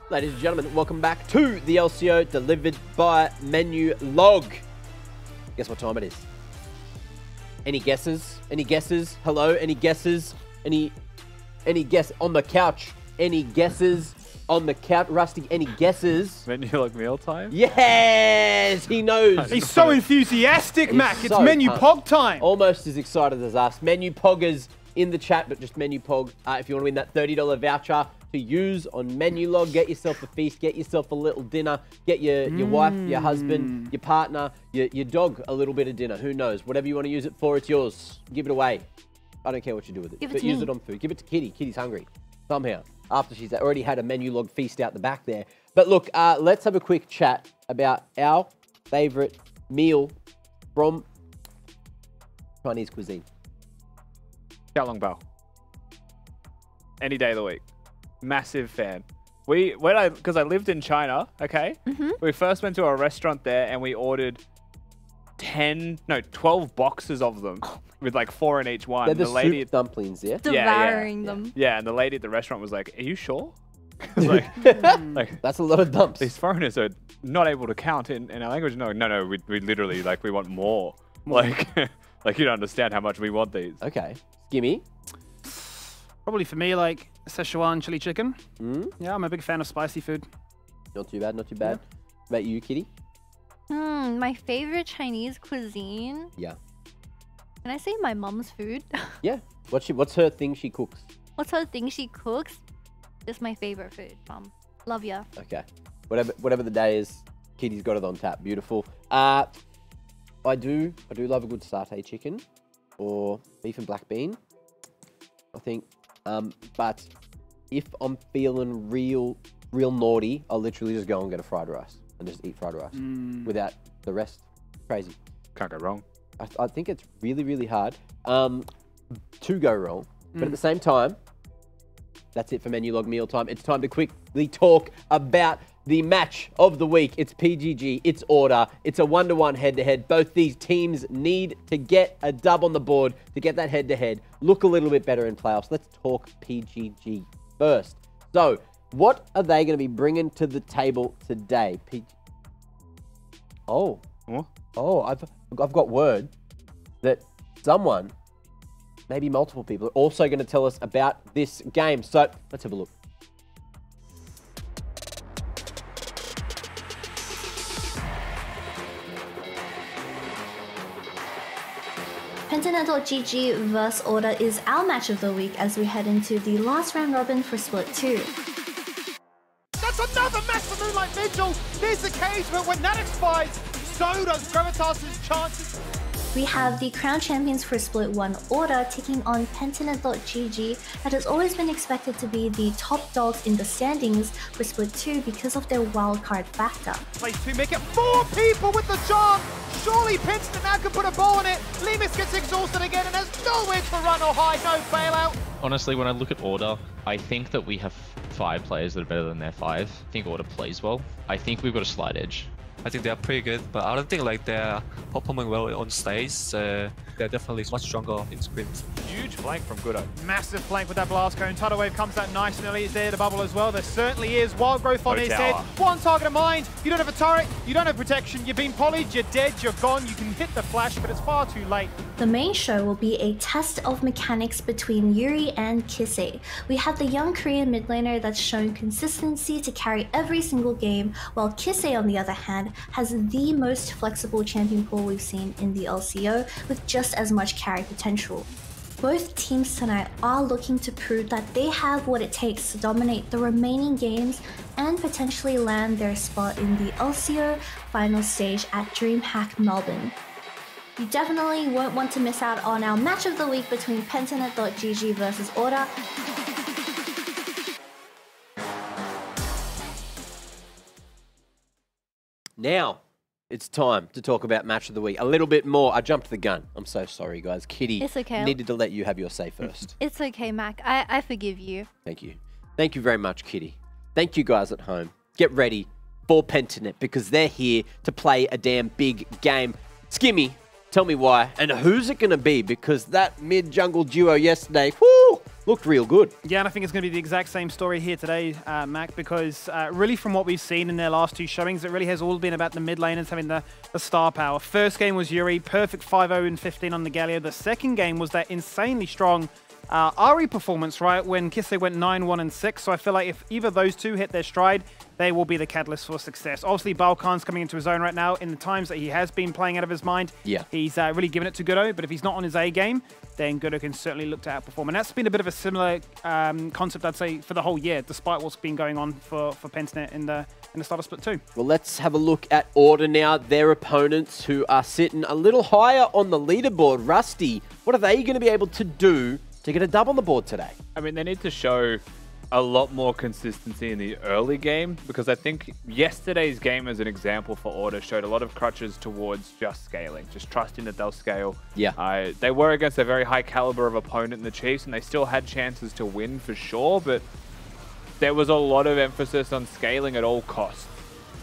Ladies and gentlemen, welcome back to the LCO delivered by Menulog. Guess what time it is? Any guesses? Any guesses? Hello? Any guesses? Any guess on the couch? Any guesses on the couch? Rusty, any guesses? Menulog mealtime? Yes! He knows. He's so enthusiastic, Mac. It's Menu Pog time. Almost as excited as us. Menu Poggers in the chat, but just Menu Pog. If you want to win that $30 voucher to use on Menulog, get yourself a feast, get yourself a little dinner, get your wife, your husband, your partner, your dog a little bit of dinner. Who knows? Whatever you want to use it for, it's yours. Give it away. I don't care what you do with it. But use it on food. Give it to Kitty. Kitty's hungry. Somehow. After she's already had a Menulog feast out the back there. But look, let's have a quick chat about our favorite meal from Chinese cuisine. Xiaolongbao. Any day of the week. Massive fan. Because I lived in China, okay? We first went to a restaurant there and we ordered 12 boxes of them with like 4 in each one. They're the lady soup dumplings, yeah? Devouring them. Yeah, and the lady at the restaurant was like, "Are you sure?" like, that's a lot of dumps. These foreigners are not able to count in our language. No, we literally, like, we want more. Like, like, you don't understand how much we want these. Okay. Skimmy? Probably for me, like Szechuan chili chicken. Yeah, I'm a big fan of spicy food. Not too bad, not too bad. What about you, Kitty? My favorite Chinese cuisine. Yeah. Can I say my mom's food? Yeah. What's her thing she cooks? What's her thing she cooks? Just my favorite food, Mom. Love ya. Okay. Whatever the day is, Kitty's got it on tap. Beautiful. I do love a good satay chicken or beef and black bean, I think. But if I'm feeling real naughty, I'll literally just go and get a fried rice and just eat fried rice without the rest. Crazy. Can't go wrong. I think it's really, really hard to go wrong. But at the same time, that's it for Menulog Mealtime. It's time to quickly talk about the match of the week. It's PGG, it's Order, it's a 1-to-1 head-to-head. Both these teams need to get a dub on the board to get that head-to-head. Look a little bit better in playoffs. Let's talk PGG first. So, what are they going to be bringing to the table today? Oh, I've got word that someone, maybe multiple people, are also going to tell us about this game. So, let's have a look. Pentanet.gg vs Order is our match of the week as we head into the last round robin for Split 2. That's another match for Moonlight Vigil! Here's the case, but when that expires, so does Gravitas' chances. We have the crown champions for Split 1 Order taking on Pentanet.gg that has always been expected to be the top dogs in the standings for Split 2 because of their wildcard factor. Place 2 make it 4 people with the jump! Surely Pentanet now can put a ball in it. Lemus gets exhausted again and has nowhere to run or hide, no bailout. Honestly, when I look at Order, I think that we have 5 players that are better than their 5. I think Order plays well. I think we've got a slight edge. I think they're pretty good, but I don't think like they're performing well on stage. They're definitely much stronger in scrims. Huge flank from Goodo. Massive flank with that blast cone. Tidal Wave comes out nice and early. It's there to bubble as well. There certainly is. Wild Growth on his head. One target in mind. You don't have a turret. You don't have protection. You've been polyed. You're dead. You're gone. You can hit the flash, but it's far too late. The main show will be a test of mechanics between Yuri and Kisei. We have the young Korean mid laner that's shown consistency to carry every single game, while Kisei, on the other hand, has the most flexible champion pool we've seen in the LCO, with just as much carry potential. Both teams tonight are looking to prove that they have what it takes to dominate the remaining games and potentially land their spot in the LCO final stage at DreamHack Melbourne. You definitely won't want to miss out on our match of the week between Pentanet.gg versus Order. Now, it's time to talk about match of the week. A little bit more. I jumped the gun. I'm so sorry, guys. Kitty, It's okay. needed to let you have your say first. It's okay, Mac. I forgive you. Thank you. Thank you very much, Kitty. Thank you guys at home. Get ready for Pentanet because they're here to play a damn big game. Skimmy, tell me why. And who's it going to be? Because that mid-jungle duo yesterday, whoo, looked real good. Yeah, and I think it's going to be the exact same story here today, Mac, because really from what we've seen in their last two showings, it really has all been about the mid laners having the star power. First game was Yuri, perfect 5-0 and 15 on the Galio. The second game was that insanely strong Ari performance, right, when Kise went 9-1 and 6. So I feel like if either those two hit their stride, they will be the catalyst for success. Obviously, Balkan's coming into his own right now. In the times that he has been playing out of his mind, he's really given it to Gudo. But if he's not on his A game, then Gudo can certainly look to outperform. And that's been a bit of a similar concept, I'd say, for the whole year, despite what's been going on for Pentanet in the starter split too. Well, let's have a look at Order now. Their opponents who are sitting a little higher on the leaderboard. Rusty, what are they going to be able to do to get a dub on the board today? I mean, they need to show a lot more consistency in the early game because I think yesterday's game as an example for Order showed a lot of crutches towards just scaling, just trusting that they'll scale. Yeah. They were against a very high caliber of opponent in the Chiefs and they still had chances to win for sure, but there was a lot of emphasis on scaling at all costs.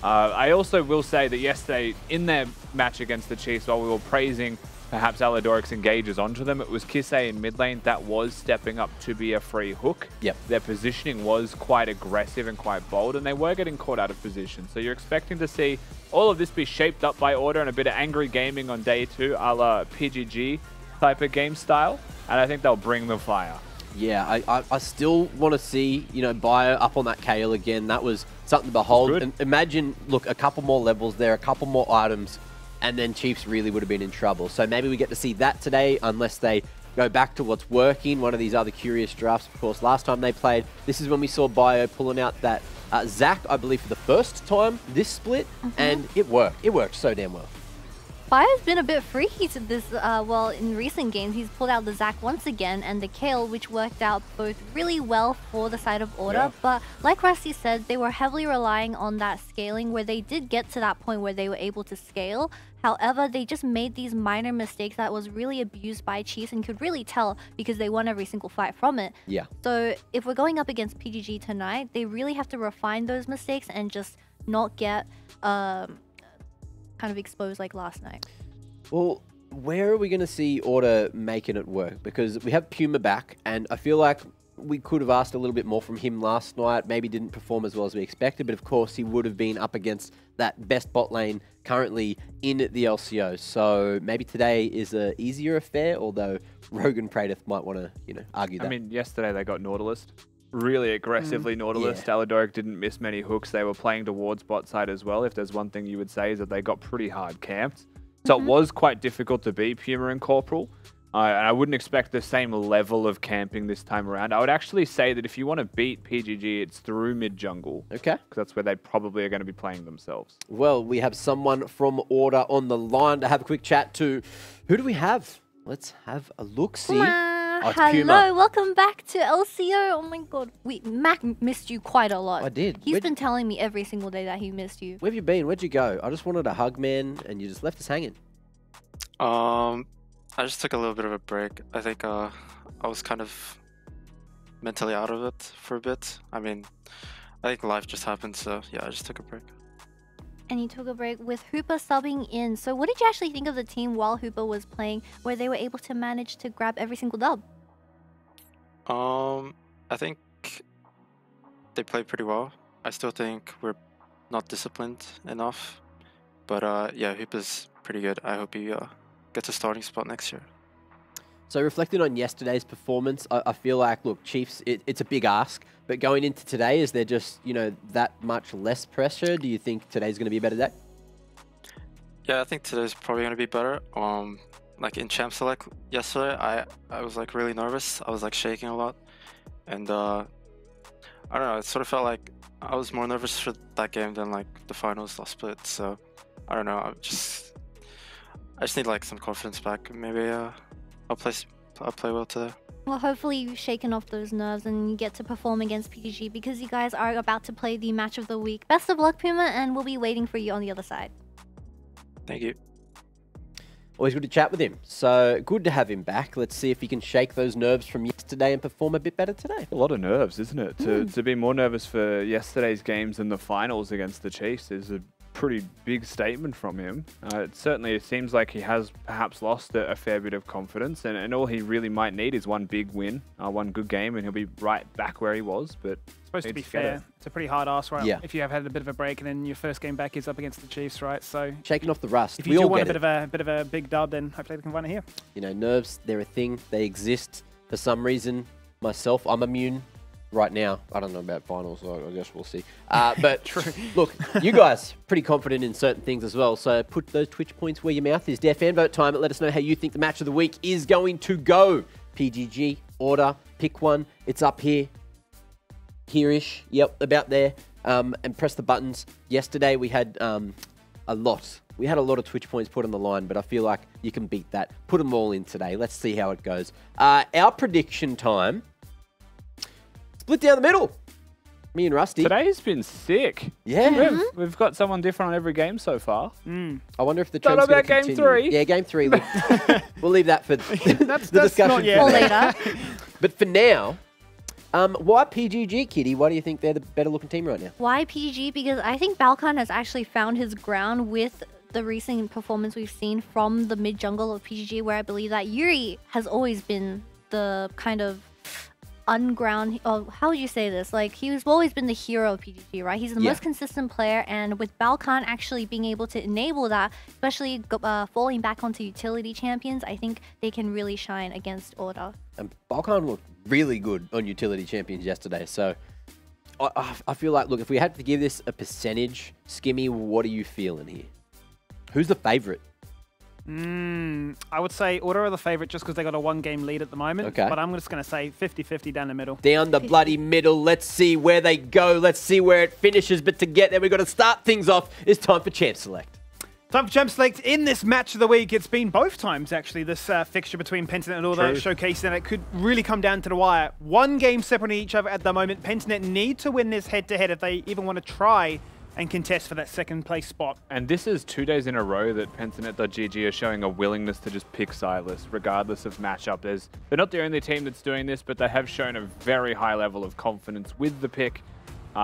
I also will say that yesterday in their match against the Chiefs, while we were praising perhaps Aladoric's engages onto them, it was Kise in mid lane that was stepping up to be a free hook. Yep. Their positioning was quite aggressive and quite bold, and they were getting caught out of position. So you're expecting to see all of this be shaped up by Order and a bit of angry gaming on day 2, a la PGG type of game style, and I think they'll bring the fire. Yeah, I still want to see, you know, Bio up on that Kale again. That was something to behold. And imagine, look, a couple more levels there, a couple more items, and then Chiefs really would have been in trouble. So maybe we get to see that today, unless they go back to what's working. One of these other curious drafts, of course, last time they played, this is when we saw Bio pulling out that Zac, I believe, for the first time this split, and it worked. It worked so damn well. Bio's been a bit freaky to this, well, in recent games, he's pulled out the Zac once again and the Kale, which worked out both really well for the side of Order, but like Rusty said, they were heavily relying on that scaling where they did get to that point where they were able to scale. However, they just made these minor mistakes that was really abused by Chiefs and could really tell because they won every single fight from it. Yeah. So if we're going up against PGG tonight, they really have to refine those mistakes and just not get kind of exposed like last night. Well, where are we going to see Order making it work? Because we have Puma back, and I feel like we could have asked a little bit more from him last night. Maybe didn't perform as well as we expected, but of course he would have been up against that best bot lane currently in the LCO. So maybe today is a easier affair, although Rogan Praedyth might want to, you know, argue that. I mean, yesterday they got Nautilus. Really aggressively Nautilus. Yeah. Aladoric didn't miss many hooks. They were playing towards bot side as well. If there's one thing you would say is that they got pretty hard camped. So it was quite difficult to beat Puma and Corporal. And I wouldn't expect the same level of camping this time around. I would actually say that if you want to beat PGG, it's through mid-jungle. Okay. Because that's where they probably are going to be playing themselves. Well, we have someone from Order on the line to have a quick chat to. Who do we have? Let's have a look-see. Oh, it's Hello, Puma. welcome back to LCO. Oh my god, Mac missed you quite a lot. I did. He's been telling me every single day that he missed you. Where have you been? Where'd you go? I just wanted a hug, man, and you just left us hanging. I just took a little bit of a break. I think I was kind of mentally out of it for a bit. I mean, I think life just happened, so yeah, I just took a break. And you took a break with Hooper subbing in. So what did you actually think of the team while Hooper was playing, where they were able to manage to grab every single dub? I think they played pretty well. I still think we're not disciplined enough. But yeah, Hooper's pretty good. I hope he gets a starting spot next year. So reflecting on yesterday's performance, I feel like, look, Chiefs, it's a big ask, but going into today, is there just, you know, that much less pressure? Do you think today's going to be a better day? Yeah, I think today's probably going to be better. Like in Champ Select yesterday, I was like really nervous. I was like shaking a lot. And I don't know, it sort of felt like I was more nervous for that game than like the finals last split. So I don't know, I just need like some confidence back. Maybe I'll play well today. Well, hopefully you've shaken off those nerves and you get to perform against PGG because you guys are about to play the match of the week. Best of luck, Puma, and we'll be waiting for you on the other side. Thank you. Always good to chat with him. So good to have him back. Let's see if he can shake those nerves from yesterday and perform a bit better today. A lot of nerves, isn't it? To be more nervous for yesterday's games than the finals against the Chiefs is a pretty big statement from him. It seems like he has perhaps lost a fair bit of confidence, and all he really might need is one big win, one good game, and he'll be right back where he was. But supposed to be fair, it's a pretty hard ask, right? Yeah. If you have had a bit of a break and then your first game back is up against the Chiefs, right? So shaking off the rust. If you do want a bit of a big dub, then hopefully they can find it here. You know, nerves, they're a thing. They exist for some reason. Myself, I'm immune. Right now, I don't know about finals, so I guess we'll see. But look, you guys pretty confident in certain things as well. So put those Twitch points where your mouth is. Dare fan vote time. Let us know how you think the match of the week is going to go. PGG, order, pick one. It's up here. Here-ish. Yep, about there. And press the buttons. Yesterday we had a lot. We had a lot of Twitch points put on the line, but I feel like you can beat that. Put them all in today. Let's see how it goes. Our prediction time. Split down the middle. Me and Rusty. Today's been sick. Yeah. We've got someone different on every game so far. I wonder if the trend's going to continue. Game 3. Yeah, game 3. We'll leave that for the discussion. Not yet. Or later. But for now, why PGG, Kitty? Why do you think they're the better looking team right now? Why PGG? Because I think Balkan has actually found his ground with the recent performance we've seen from the mid-jungle of PGG, where I believe that Yuri has always been the kind of unground, how would you say this? Like, he's always been the hero of PGG, right? He's the most consistent player, and with Balkan actually being able to enable that, especially falling back onto utility champions, I think they can really shine against Order. And Balkan looked really good on utility champions yesterday, so I feel like, look, if we had to give this a percentage, Skimmy, what are you feeling here? Who's the favourite? I would say Order are the favourite just because they got a one-game lead at the moment. Okay. But I'm just going to say 50-50 down the middle. Down the bloody middle. Let's see where they go. Let's see where it finishes. But to get there, we've got to start things off. It's time for Champ Select. Time for Champ Select in this match of the week. It's been both times, actually, this fixture between Pentanet and Order, showcasing that it could really come down to the wire. One game separating each other at the moment. Pentanet need to win this head-to-head if they even want to try and contest for that second place spot. And this is 2 days in a row that Pentanet.gg are showing a willingness to just pick Silas, regardless of matchup. They're not the only team that's doing this, but they have shown a very high level of confidence with the pick.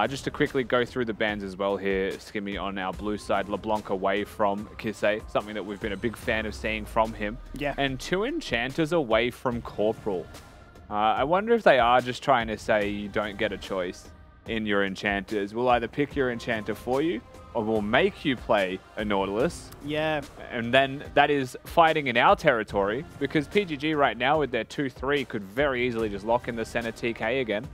Just to quickly go through the bans as well here, Skimmy on our blue side, LeBlanc away from Kisei, something that we've been a big fan of seeing from him. Yeah. And 2 enchanters away from Corporal. I wonder if they are just trying to say you don't get a choice in your enchanters. We'll either pick your enchanter for you, or we'll make you play a Nautilus. Yeah. And then that is fighting in our territory, because PGG right now with their 2-3 could very easily just lock in the center TK again.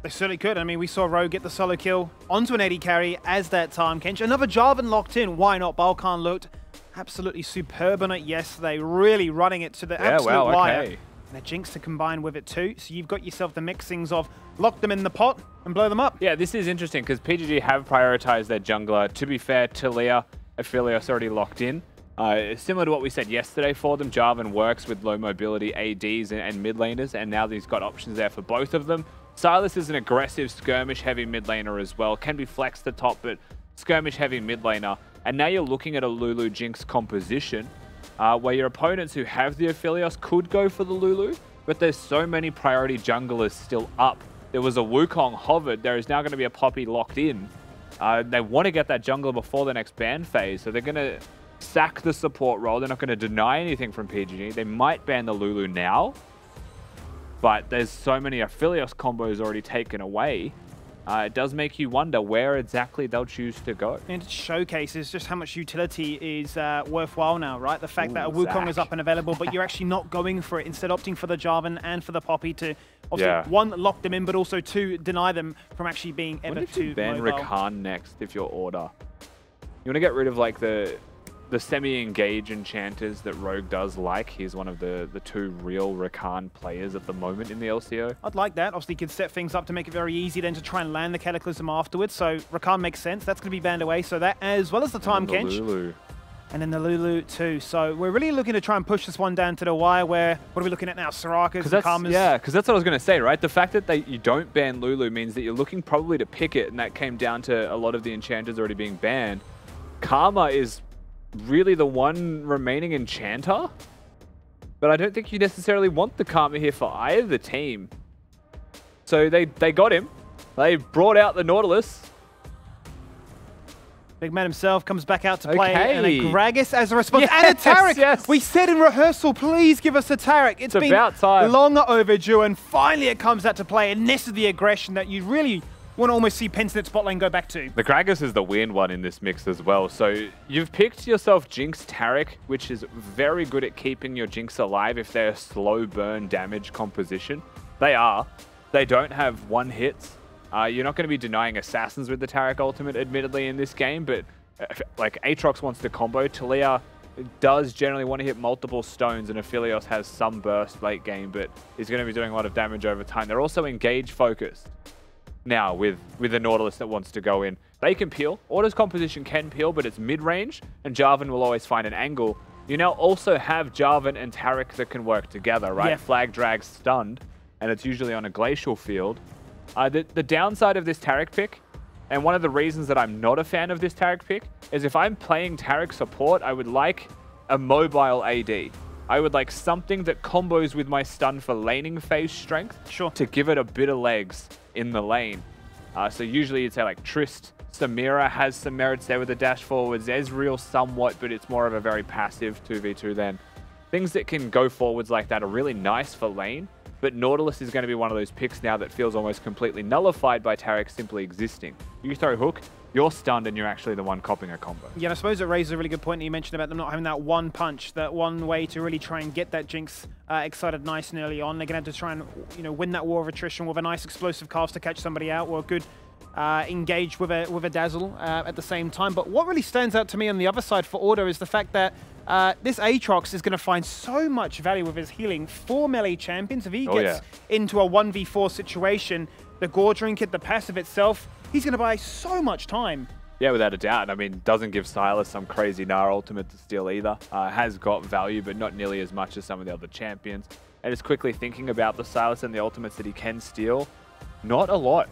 They certainly could. I mean, we saw Rogue get the solo kill onto an 80 carry as that time. Kench, another Jarvan locked in. Why not? Balkan looked absolutely superb on it yesterday, really running it to the absolute wire. Okay. And a Jinx to combine with it too. So you've got yourself the mixings of lock them in the pot and blow them up. Yeah, this is interesting because PGG have prioritized their jungler. To be fair, Talia, Aphelios already locked in. Similar to what we said yesterday for them, Jarvan works with low mobility ADs and mid laners, and now he's got options there for both of them. Silas is an aggressive skirmish-heavy mid laner as well. Can be flexed to top, but skirmish-heavy mid laner. And now you're looking at a Lulu Jinx composition where your opponents who have the Aphelios could go for the Lulu, but there's so many priority junglers still up. There was a Wukong hovered. There is now going to be a Poppy locked in. They want to get that jungler before the next ban phase, so they're going to sack the support role. They're not going to deny anything from PGG. They might ban the Lulu now, but there's so many Aphelios combos already taken away. It does make you wonder where exactly they'll choose to go. And it showcases just how much utility is worthwhile now, right? The fact that a Wukong is up and available, but you're actually not going for it, instead opting for the Jarvan and for the Poppy to, obviously, one, lock them in, but also two, deny them from actually being ever too ban mobile. Rakan next if you're Order. You want to get rid of like the semi-engage enchanters that Rogue does like. He's one of the 2 real Rakan players at the moment in the LCO. I'd like that. Obviously, you could set things up to make it very easy then to try and land the Cataclysm afterwards. So Rakan makes sense. That's going to be banned away. So that, as well as the time, Kench. Lulu. And then the Lulu too. So we're really looking to try and push this one down to the wire where, what are we looking at now? Soraka's and Karma's? Yeah, because that's what I was going to say, right? The fact that you don't ban Lulu means that you're looking probably to pick it, and that came down to a lot of the enchanters already being banned. Karma is really the one remaining enchanter, but I don't think you necessarily want the Karma here for either team. So they got him. They brought out the Nautilus. Big man himself comes back out to play, Okay. and a Gragas as a response, Yes, and a Taric! yes. We said in rehearsal, please give us a Taric. It's been about time. long overdue, and finally it comes out to play, and this is the aggression that you really want to almost see Pensnet's bot lane go back to. The Gragas is the weird one in this mix as well. So you've picked yourself Jinx Taric, which is very good at keeping your Jinx alive if they're a slow burn damage composition. They are. They don't have one hits. You're not going to be denying Assassins with the Taric ultimate, admittedly, in this game, but like Aatrox wants to combo. Talia does generally want to hit multiple stones, and Aphelios has some burst late game, but is going to be doing a lot of damage over time. They're also engage focused now with the Nautilus that wants to go in. They can peel. Order's composition can peel, but it's mid-range, and Jarvan will always find an angle. You now also have Jarvan and Taric that can work together, right? Yeah. Flag drag stunned, and it's usually on a glacial field. The downside of this Taric pick, and one of the reasons that I'm not a fan of this Taric pick, is if I'm playing Taric support, I would like a mobile AD. I would like something that combos with my stun for laning phase strength to give it a bit of legs in the lane. So usually you'd say like Trist, Samira has some merits there with the dash forwards, Ezreal somewhat, but it's more of a very passive 2v2 then. Things that can go forwards like that are really nice for lane. But Nautilus is going to be one of those picks now that feels almost completely nullified by Taric simply existing. You throw hook, you're stunned, and you're actually the one copping a combo. Yeah, and I suppose it raises a really good point that you mentioned about them not having that one punch, that one way to really try and get that Jinx excited nice and early on. They're going to have to try and win that war of attrition with a nice explosive cast to catch somebody out, or a good engage with a dazzle at the same time. But what really stands out to me on the other side for Order is the fact that this Aatrox is going to find so much value with his healing for melee champions. If he gets into a 1v4 situation, the Gorge Kit, the passive itself, he's going to buy so much time. Yeah, without a doubt. I mean, doesn't give Sylas some crazy Gnar ultimate to steal either. Has got value, but not nearly as much as some of the other champions. And just quickly thinking about the Sylas and the ultimates that he can steal, not a lot.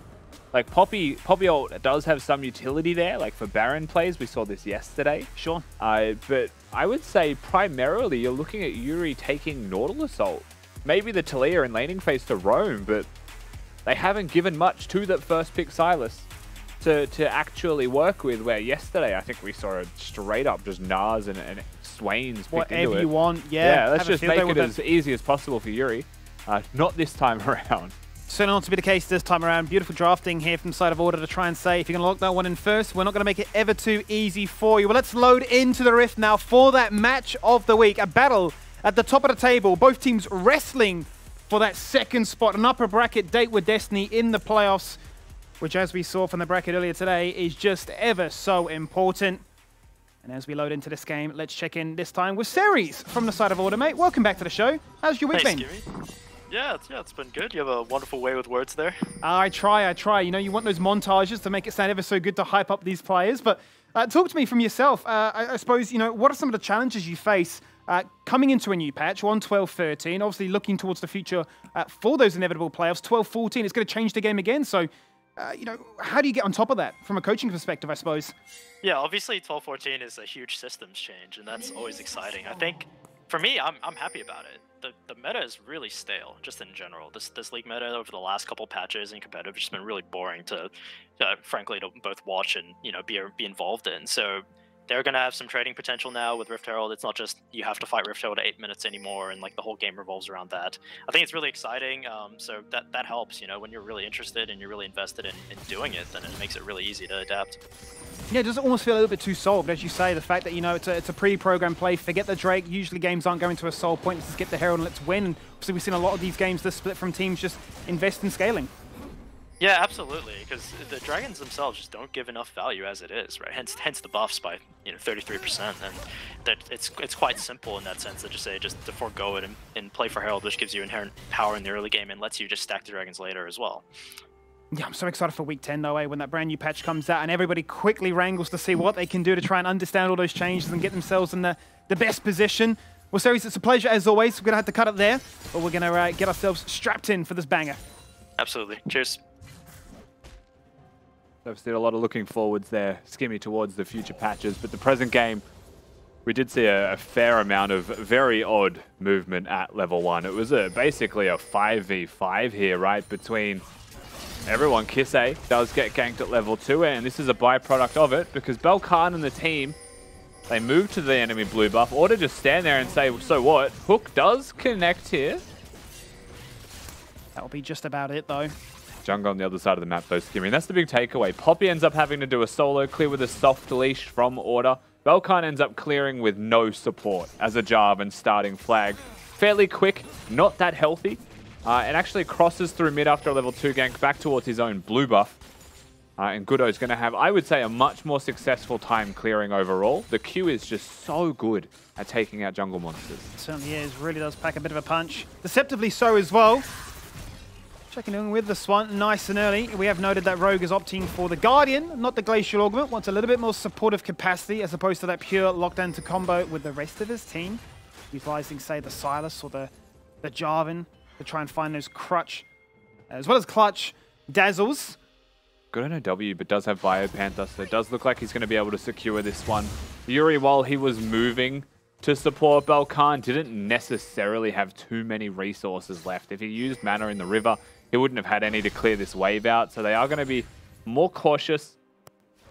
Like Poppy ult does have some utility there, like for Baron plays. We saw this yesterday. Sure. But I would say primarily you're looking at Yuri taking Nautilus ult. Maybe the Talia in laning phase to roam, but they haven't given much to that first pick Sylas to actually work with, where yesterday I think we saw a straight up just Gnars and Swains picked Whatever into it. you want, yeah. Let's just make it as easy as possible for Yuri. Not this time around. Certainly not to be the case this time around. Beautiful drafting here from the side of Order to try and say, if you're going to lock that one in first, we're not going to make it ever too easy for you. Well, let's load into the Rift now for that match of the week. A battle at the top of the table. Both teams wrestling for that second spot. An upper bracket date with Destiny in the playoffs, which, as we saw from the bracket earlier today, is just ever so important. And as we load into this game, let's check in this time with Ceres from the side of Order, mate. Welcome back to the show. How's your week been? Yeah, it's been good. You have a wonderful way with words there. I try. You know, you want those montages to make it sound ever so good to hype up these players. But talk to me from yourself. I suppose, what are some of the challenges you face coming into a new patch, 1-12-13, obviously looking towards the future for those inevitable playoffs, 12-14, it's going to change the game again. So, how do you get on top of that from a coaching perspective, I suppose? Yeah, obviously 12-14 is a huge systems change, and that's always exciting. I think, for me, I'm happy about it. The meta is really stale, just in general. This league meta over the last couple patches in competitive has just been really boring to, frankly, to both watch and be involved in. So they're gonna have some trading potential now with Rift Herald. It's not just you have to fight Rift Herald 8 minutes anymore, and like the whole game revolves around that. I think it's really exciting. So that helps. When you're really interested and you're really invested in doing it, then it makes it really easy to adapt. Yeah, does it almost feel a little bit too solved, as you say, the fact that, it's a pre-programmed play, forget the Drake, usually games aren't going to a soul point, let's skip the Herald and let's win. And obviously we've seen a lot of these games, the split from teams just invest in scaling. Yeah, absolutely, because the Dragons themselves just don't give enough value as it is, right? Hence the buffs by 33%, and that it's quite simple in that sense to just say to forego it and play for Herald, which gives you inherent power in the early game and lets you just stack the Dragons later as well. Yeah, I'm so excited for week 10 though, when that brand new patch comes out and everybody quickly wrangles to see what they can do to try and understand all those changes and get themselves in the best position. Well, Series, it's a pleasure as always. We're going to have to cut it there, but we're going to get ourselves strapped in for this banger. Absolutely. Cheers. Obviously, a lot of looking forwards there, Skimmy, towards the future patches, but the present game, we did see a fair amount of very odd movement at level 1. It was basically a 5v5 here, right, between everyone. Kisei does get ganked at level 2, and this is a byproduct of it, because Belkan and the team, they move to the enemy blue buff, or to just stand there and say, so what? Hook does connect here. That'll be just about it, though. Jungle on the other side of the map, though, Skimmy. And that's the big takeaway. Poppy ends up having to do a solo clear with a soft leash from Order. Belkan ends up clearing with no support as a Jarvan starting flag. Fairly quick, not that healthy, and actually crosses through mid after a level 2 gank back towards his own blue buff. And Goodo's going to have, I would say, a much more successful time clearing overall. The Q is just so good at taking out jungle monsters. It certainly is. Really does pack a bit of a punch. Deceptively so as well. Checking in with this one nice and early. We have noted that Rogue is opting for the Guardian, not the Glacial Augment. Wants a little bit more supportive capacity as opposed to that pure lockdown to combo with the rest of his team. Utilizing, say, the Sylas or the Jarvan to try and find those crutch, as well as clutch dazzles. Good on a W, but does have Biopanther, so it does look like he's going to be able to secure this one. Yuri, while he was moving to support Belkan, didn't necessarily have too many resources left. If he used mana in the river, he wouldn't have had any to clear this wave out, so they are going to be more cautious.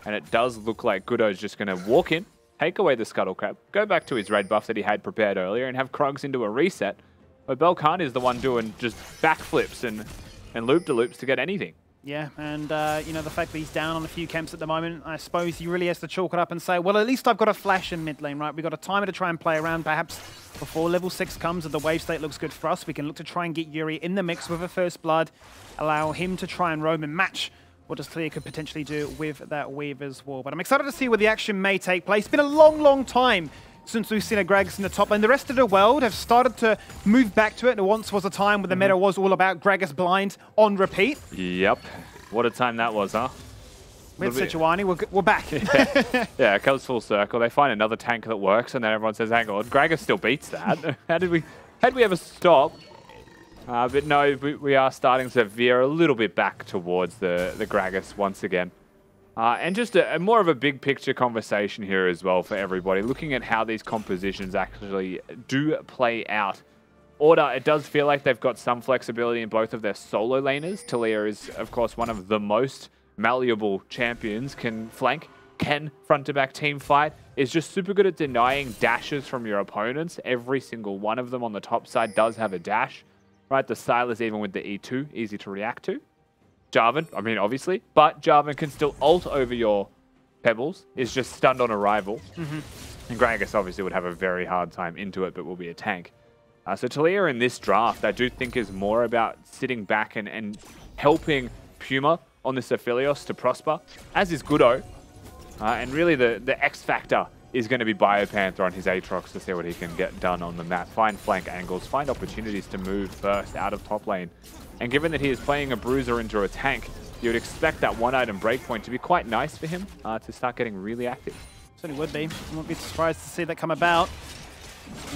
And it does look like Goodo's just going to walk in, take away the Scuttle Crab, go back to his red buff that he had prepared earlier, and have Krugs into a reset. But Belkan is the one doing just backflips and loop-de-loops to get anything. Yeah, and you know, the fact that he's down on a few camps at the moment, I suppose he really has to chalk it up and say, well, at least I've got a flash in mid lane, right? We've got a timer to try and play around. Perhaps before level 6 comes and the wave state looks good for us, we can look to try and get Yuri in the mix with a first blood, allow him to try and roam and match what does Clear could potentially do with that wave as well. But I'm excited to see where the action may take place. It's been a long, long time since we've seen a Gragas in the top lane. The rest of the world have started to move back to it. There once was a time where the meta was all about Gragas blind on repeat. Yep. What a time that was, huh? With Sejuani, we're back. Yeah, it comes full circle. They find another tank that works, and then everyone says, hang on, Gragas still beats that. How did we ever stop? But no, we are starting to veer a little bit back towards the Gragas once again. And just a more of a big picture conversation here as well for everybody, looking at how these compositions actually do play out. Order, it does feel like they've got some flexibility in both of their solo laners. Talia is, of course, one of the most malleable champions, can flank, can front-to-back team fight, is just super good at denying dashes from your opponents. Every single one of them on the top side does have a dash, right? The Sylas, even with the E2, easy to react to. Jarvan, I mean, obviously, but Jarvan can still ult over your pebbles, is just stunned on arrival. And Gragas obviously would have a very hard time into it, but will be a tank. So Talia in this draft, I do think is more about sitting back and helping Puma on this Aphelios to prosper, as is Goodo. And really the X factor is going to be Biopanther on his Aatrox to see what he can get done on the map. Find flank angles, find opportunities to move first out of top lane. And given that he is playing a bruiser into a tank, you would expect that one-item breakpoint to be quite nice for him to start getting really active. Certainly would be. I wouldn't be surprised to see that come about.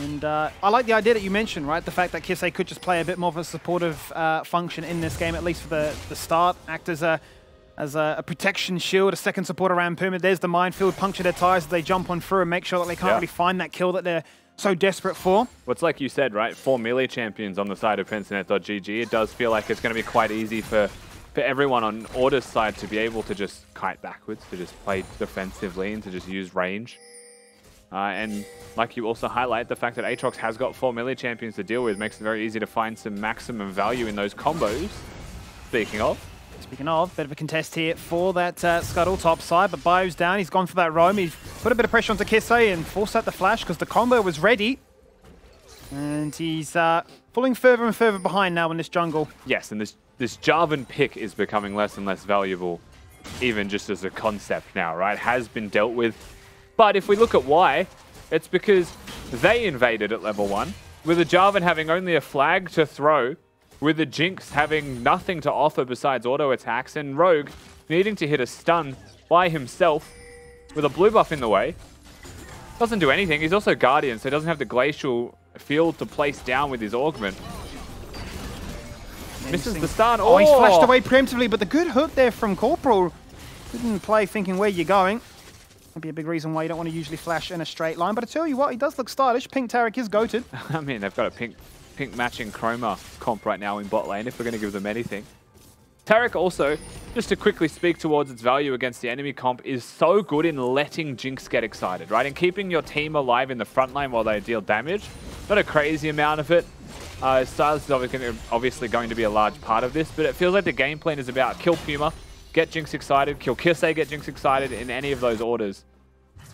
And I like the idea that you mentioned, right? The fact that Kisei could just play a bit more of a supportive function in this game, at least for the start. Act as a protection shield, a second support around Puma. There's the minefield, puncture their tires as they jump on through and make sure that they can't really find that kill that they're so desperate for. What's like you said, right? 4 melee champions on the side of Pensinet.gg. It does feel like it's going to be quite easy for everyone on Order's side to be able to just kite backwards, to just play defensively and to just use range. And like you also highlight, the fact that Aatrox has got 4 melee champions to deal with makes it very easy to find some maximum value in those combos. Speaking of, bit of a contest here for that Scuttle top side, but Bio's down. He's gone for that roam. He's put a bit of pressure onto Kisei and forced out the flash because the combo was ready. And he's falling further and further behind now in this jungle. Yes, and this Jarvan pick is becoming less and less valuable, even just as a concept now, right? Has been dealt with. But if we look at why, it's because they invaded at level 1, with a Jarvan having only a flag to throw with the Jinx having nothing to offer besides auto attacks, and Rogue needing to hit a stun by himself with a blue buff in the way. Doesn't do anything. He's also Guardian, so he doesn't have the glacial field to place down with his augment. Misses the stun. Oh, he's flashed away preemptively, but the good hook there from Corporal. Didn't play thinking where you're going. That'd be a big reason why you don't want to usually flash in a straight line. But I tell you what, he does look stylish. Pink Taric is goated. I mean, they've got a pink matching chroma comp right now in bot lane if we're going to give them anything. Taric also, just to quickly speak towards its value against the enemy comp, is so good in letting Jinx get excited, right? And keeping your team alive in the front line while they deal damage. Not a crazy amount of it. Silas is obviously going to be a large part of this, but it feels like the game plan is about kill Puma, get Jinx excited, kill Kisei, get Jinx excited in any of those orders.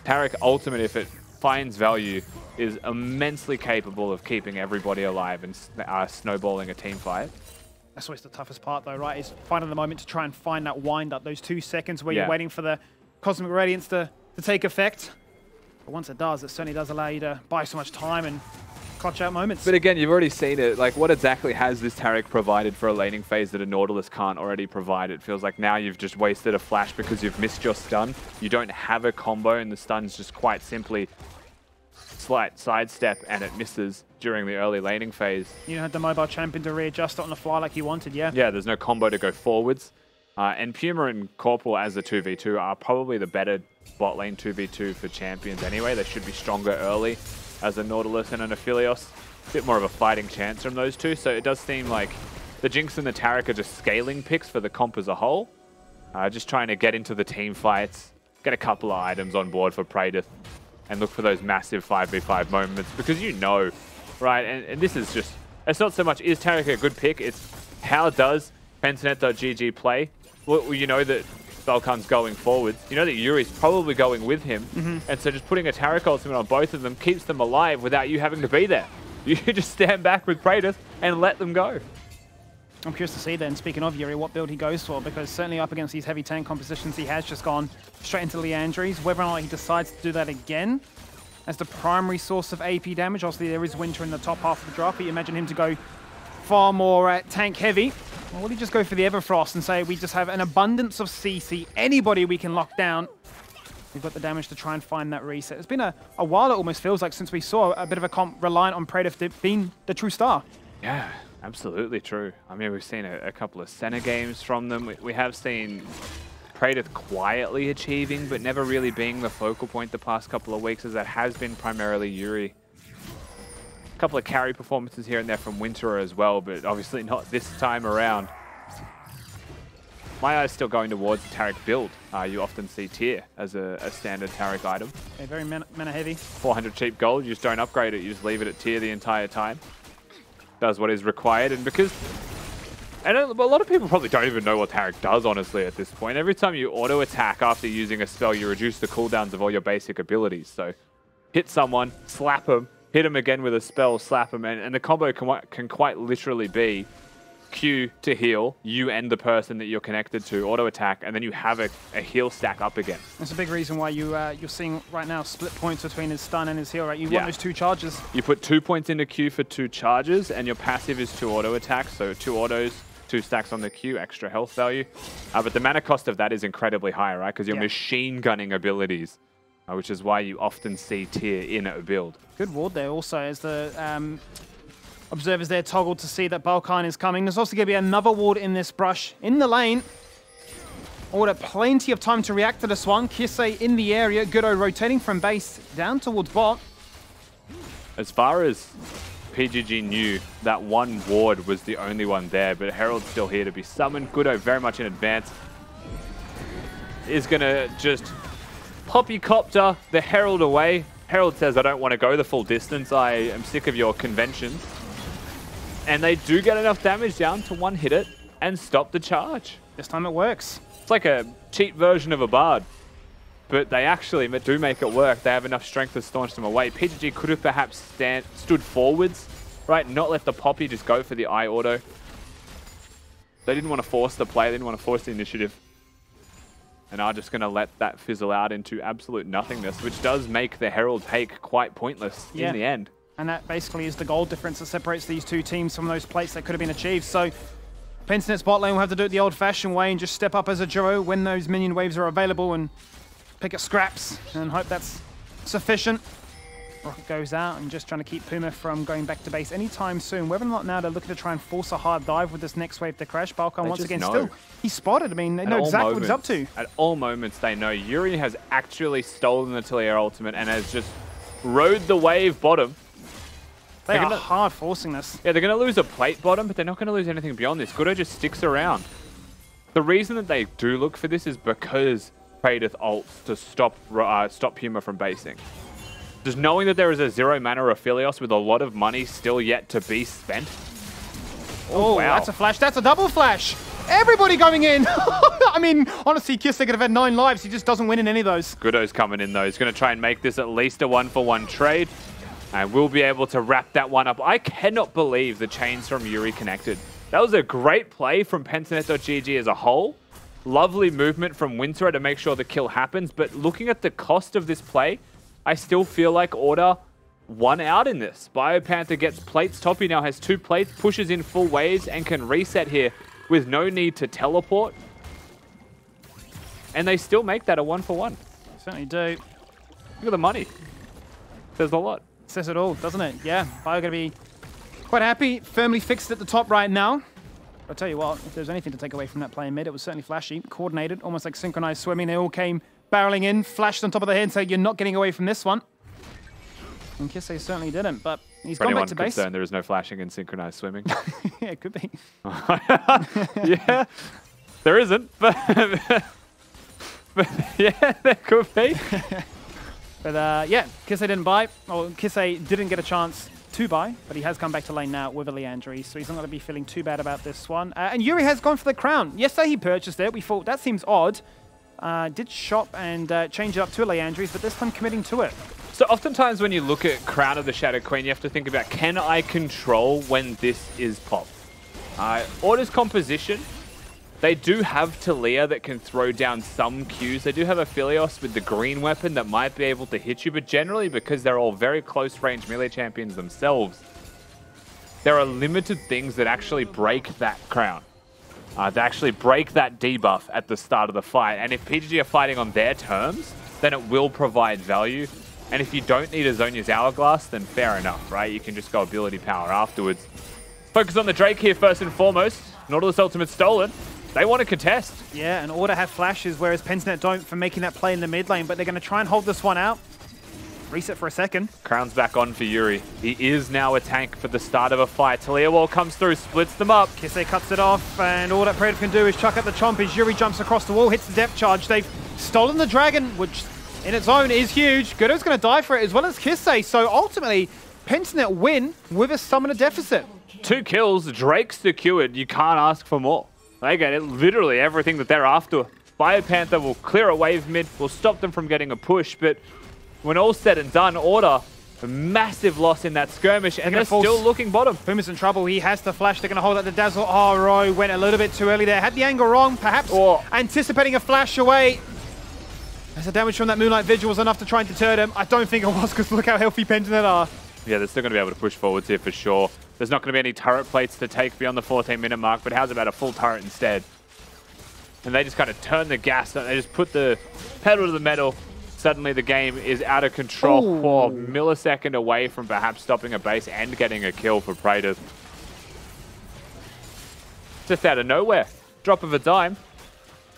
Taric Ultimate, if it finds value, is immensely capable of keeping everybody alive and snowballing a team fight. That's always the toughest part though, right? Is finding the moment to try and find that wind up, those 2 seconds where you're waiting for the Cosmic Radiance to take effect. But once it does, it certainly does allow you to buy so much time and clutch out moments. But again, you've already seen it. Like, what exactly has this Taric provided for a laning phase that a Nautilus can't already provide? It feels like now you've just wasted a flash because you've missed your stun. You don't have a combo, and the stun's just quite simply slight sidestep, and it misses during the early laning phase. You had the mobile champion to readjust it on the fly like you wanted, yeah? Yeah, there's no combo to go forwards. And Puma and Corporal as the 2v2 are probably the better bot lane 2v2 for champions anyway. They should be stronger early as a Nautilus and an Aphelios. A bit more of a fighting chance from those two, so it does seem like the Jinx and the Taric are just scaling picks for the comp as a whole. Just trying to get into the team fights, get a couple of items on board for Praedyth, and look for those massive 5v5 moments, because you know, right, and this is just, it's not so much is Taric a good pick, it's how does Pensanet.gg play? Well, you know that Balkan's going forward. You know that Yuri's probably going with him. And so just putting a Taric ultimate on both of them keeps them alive without you having to be there. You just stand back with Praedyth and let them go. I'm curious to see then, speaking of Yuri, what build he goes for, because certainly up against these heavy tank compositions, he has just gone straight into Leandries. Whether or not he decides to do that again as the primary source of AP damage, obviously there is Winter in the top half of the draft, but you imagine him to go far more tank heavy. Or will he just go for the Everfrost and say, we just have an abundance of CC, anybody we can lock down? We've got the damage to try and find that reset. It's been a while, it almost feels like, since we saw a bit of a comp reliant on Praedyth being the true star. Yeah, absolutely true. I mean, we've seen a couple of Senna games from them. We have seen Praedyth quietly achieving, but never really being the focal point the past couple of weeks, as that has been primarily Yuri. A couple of carry performances here and there from Winterer as well, but obviously not this time around. My eye's still going towards the Taric build. You often see tier as a standard Taric item. Yeah, very mana heavy. 400 cheap gold, you just don't upgrade it, you just leave it at tier the entire time. Does what is required, and because... And a lot of people probably don't even know what Taric does, honestly, at this point. Every time you auto-attack after using a spell, you reduce the cooldowns of all your basic abilities. So, hit someone, slap them, hit them again with a spell, slap them, and the combo can quite literally be Q to heal, you and the person that you're connected to, auto-attack, and then you have a heal stack up again. That's a big reason why you're seeing right now split points between his stun and his heal, right? You want those 2 charges. You put 2 points into Q for 2 charges, and your passive is 2 auto-attacks, so 2 autos, 2 stacks on the Q, extra health value. But the mana cost of that is incredibly high, right? Because you're machine gunning abilities, which is why you often see tier in a build. Good ward there also, as the observers there toggle to see that Balkan is coming. There's also going to be another ward in this brush in the lane. Order plenty of time to react to this one. Kisei in the area. Goodo rotating from base down towards bot. As far as PGG knew, that one ward was the only one there, but Herald's still here to be summoned. Goodo very much in advance. Is going to just poppy-copter the Herald away. Herald says, I don't want to go the full distance. I am sick of your conventions. And they do get enough damage down to one-hit it and stop the charge. This time it works. It's like a cheap version of a Bard. But they actually do make it work. They have enough strength to staunch them away. PGG could have perhaps stood forwards, right? Not let the Poppy just go for the eye auto. They didn't want to force the play. They didn't want to force the initiative. And are just going to let that fizzle out into absolute nothingness, which does make the Herald take quite pointless in the end. And that basically is the goal difference that separates these two teams from those plates that could have been achieved. So Pensnet's bot lane will have to do it the old-fashioned way and just step up as a duo when those minion waves are available and pick at scraps and hope that's sufficient. Rocket goes out and just trying to keep Puma from going back to base anytime soon. Whether or not now they're looking to try and force a hard dive with this next wave to crash. Balkan once again still, he's spotted. I mean, they know exactly what he's up to. At all moments they know Yuri has actually stolen the Talia ultimate and has just rode the wave bottom. They are hard forcing this. Yeah, they're going to lose a plate bottom, but they're not going to lose anything beyond this. Gudo just sticks around. The reason that they do look for this is because Praedyth ults to stop Puma from basing. Just knowing that there is a 0 mana Aphelios with a lot of money still yet to be spent. Oh, wow. That's a flash. That's a double flash. Everybody going in. I mean, honestly, Kiss, they could have had 9 lives. He just doesn't win in any of those. Gudo's coming in, though. He's going to try and make this at least a 1-for-1 trade. And we'll be able to wrap that one up. I cannot believe the chains from Yuri connected. That was a great play from Pensanet.gg as a whole. Lovely movement from Winter to make sure the kill happens. But looking at the cost of this play, I still feel like Order won out in this. Biopanther gets plates. Toppy now has 2 plates, pushes in full waves, and can reset here with no need to teleport. And they still make that a 1-for-1. Certainly do. Look at the money. Says a lot. Says it all, doesn't it? Yeah, Bio going to be quite happy. Firmly fixed at the top right now. I'll tell you what, if there's anything to take away from that play in mid, it was certainly flashy, coordinated, almost like synchronized swimming. They all came barreling in, flashed on top of the head and said, you're not getting away from this one. And Kisei certainly didn't, but he's gone back to base. There is no flashing in synchronized swimming. Yeah, it could be. Yeah, there isn't, but yeah, there could be. But yeah, Kisei didn't buy. Well, Kisei didn't get a chance to buy, but he has come back to lane now with a Leandri, so he's not going to be feeling too bad about this one. And Yuri has gone for the crown. Yesterday he purchased it. We thought that seems odd. Did shop and change it up to a Leandri's, but this time committing to it. So oftentimes when you look at Crown of the Shadow Queen, you have to think about, can I control when this is popped? Order's composition, they do have Talia that can throw down some Qs. They do have Aphelios with the green weapon that might be able to hit you, but generally because they're all very close range melee champions themselves, there are limited things that actually break that crown. They actually break that debuff at the start of the fight. And if PGG are fighting on their terms, then it will provide value. And if you don't need a Zhonya's Hourglass, then fair enough, right? You can just go ability power afterwards. Focus on the Drake here first and foremost. Nautilus ultimate stolen. They want to contest. Yeah, and Order have flashes, whereas Pensnet don't for making that play in the mid lane, but they're going to try and hold this one out. Reset for a second. Crown's back on for Yuri. He is now a tank for the start of a fight. Talia Wall comes through, splits them up. Kisei cuts it off, and all that Praedyth can do is chuck at the chomp as Yuri jumps across the wall, hits the depth charge. They've stolen the dragon, which in its own is huge. Gudo's going to die for it, as well as Kisei. So ultimately, Pensnet win with a summoner deficit. 2 kills, Drake secured. You can't ask for more. They get it, literally everything that they're after. Biopanther will clear a wave mid, will stop them from getting a push, but when all's said and done, Order, a massive loss in that skirmish, and they're still looking bottom. Puma's in trouble. He has to flash. They're going to hold out the dazzle. Oh, Roy went a little bit too early there. Had the angle wrong, perhaps anticipating a flash away. As the damage from that Moonlight Vigil was enough to try and deter them. I don't think it was, because look how healthy Pensnet are. Yeah, they're still going to be able to push forwards here for sure. There's not going to be any turret plates to take beyond the 14-minute mark, but how's about a full turret instead? And they just kind of turn the gas. They just put the pedal to the metal. Suddenly the game is out of control for a millisecond away from perhaps stopping a base and getting a kill for Praedyth. Just out of nowhere. Drop of a dime.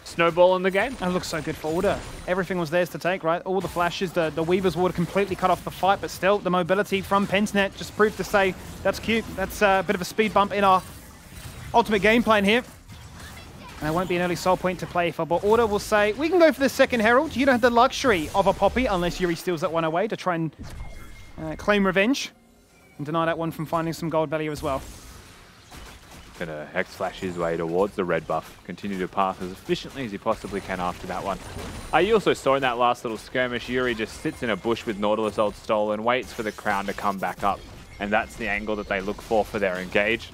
Snowball in the game. That looks so good for Order. Everything was theirs to take, right? All the flashes, the Weaver's Ward completely cut off the fight, but still the mobility from Pensnet just proved to say, that's cute. That's a bit of a speed bump in our ultimate game plan here. And there won't be an early soul point to play for, but Order will say, we can go for the second Herald. You don't have the luxury of a Poppy unless Yuri steals that one away to try and claim revenge and deny that one from finding some gold value as well. Gonna Hex Flash his way towards the red buff. Continue to path as efficiently as he possibly can after that one. You also saw in that last little skirmish, Yuri just sits in a bush with Nautilus ult stolen, waits for the crown to come back up. And that's the angle that they look for their engage.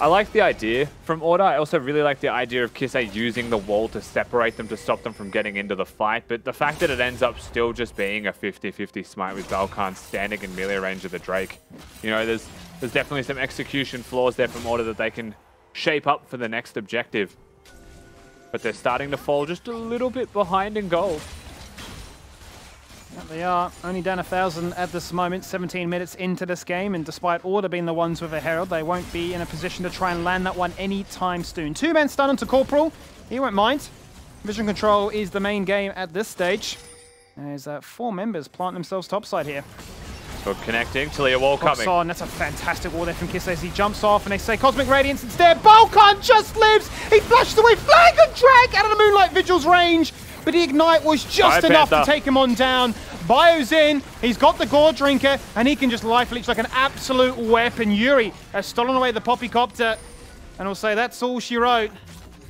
I like the idea from Order. I also really like the idea of Kisei using the wall to separate them, to stop them from getting into the fight. But the fact that it ends up still just being a 50-50 smite with Balkan standing in melee range of the Drake. You know, there's definitely some execution flaws there from Order that they can shape up for the next objective. But they're starting to fall just a little bit behind in gold. Yep, they are only down 1,000 at this moment, 17 minutes into this game, and despite Order being the ones with a Herald, they won't be in a position to try and land that one anytime soon. 2-man stun onto Corporal. He won't mind. Vision control is the main game at this stage. There's 4 members planting themselves topside here. Hook connecting, Talia wall coming. On. That's a fantastic wall there from Kisei as he jumps off, and they say Cosmic Radiance instead. Balkan just lives! He flashes away, flag and drag out of the Moonlight Vigil's range! But the Ignite was just enough to take him on down. Bio's in, he's got the Gore Drinker, and he can just life leech like an absolute weapon. Yuri has stolen away the Poppycopter, and we'll say that's all she wrote.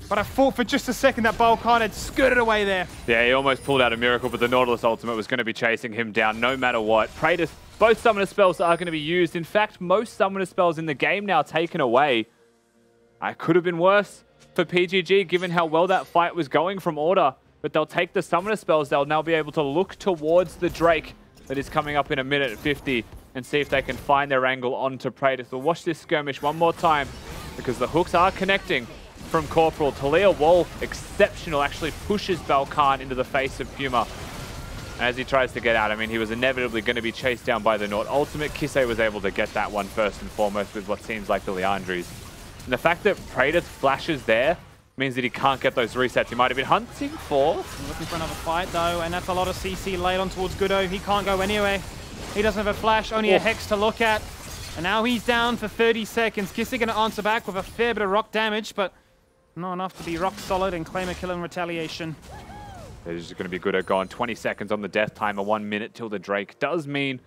But I thought for just a second that Balkan had skirted away there. Yeah, he almost pulled out a miracle, but the Nautilus ultimate was going to be chasing him down no matter what. Praetus, both summoner spells are going to be used. In fact, most summoner spells in the game now taken away. It could have been worse for PGG, given how well that fight was going from Order. But they'll take the summoner spells. They'll now be able to look towards the Drake that is coming up in a minute 50 and see if they can find their angle onto Praetus. We'll watch this skirmish one more time because the hooks are connecting from Corporal. Talia Wall, exceptional, actually pushes Balkan into the face of Puma. As he tries to get out, I mean, he was inevitably going to be chased down by the Naut. Ultimate, Kisei was able to get that one first and foremost with what seems like the Leandries. And the fact that Praetus flashes there means that he can't get those resets. He might have been hunting for. Looking for another fight though, and that's a lot of CC laid on towards Goodo. He can't go anywhere. He doesn't have a flash, only a Hex to look at. And now he's down for 30 seconds. Kisei going to answer back with a fair bit of rock damage, but not enough to be rock solid and claim a kill in retaliation. It is going to be Goodo gone. 20 seconds on the death timer, 1 minute till the Drake. Does mean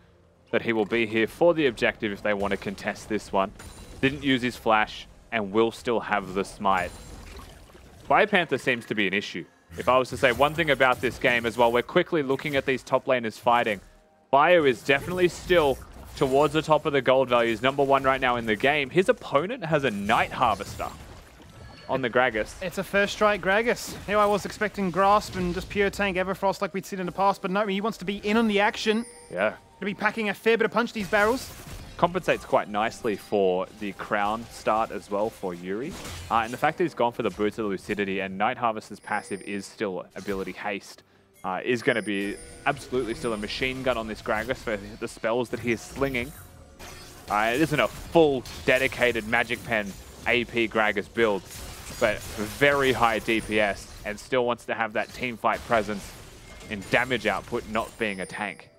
that he will be here for the objective if they want to contest this one. Didn't use his flash and will still have the smite. Biopanther seems to be an issue. If I was to say one thing about this game as well, we're quickly looking at these top laners fighting. Bio is definitely still towards the top of the gold values, #1 right now in the game. His opponent has a Night Harvester on the Gragas. It's a first strike Gragas. Here I was expecting Grasp and just pure tank Everfrost like we'd seen in the past, but no, he wants to be in on the action. Yeah. To be packing a fair bit of punch these barrels. Compensates quite nicely for the Crown start as well for Yuri. And the fact that he's gone for the Boots of Lucidity and Night Harvester's passive is still ability Haste. Is going to be absolutely still a machine gun on this Gragas for the spells that he is slinging. It isn't a full dedicated Magic Pen AP Gragas build, but very high DPS and still wants to have that team fight presence in damage output, not being a tank.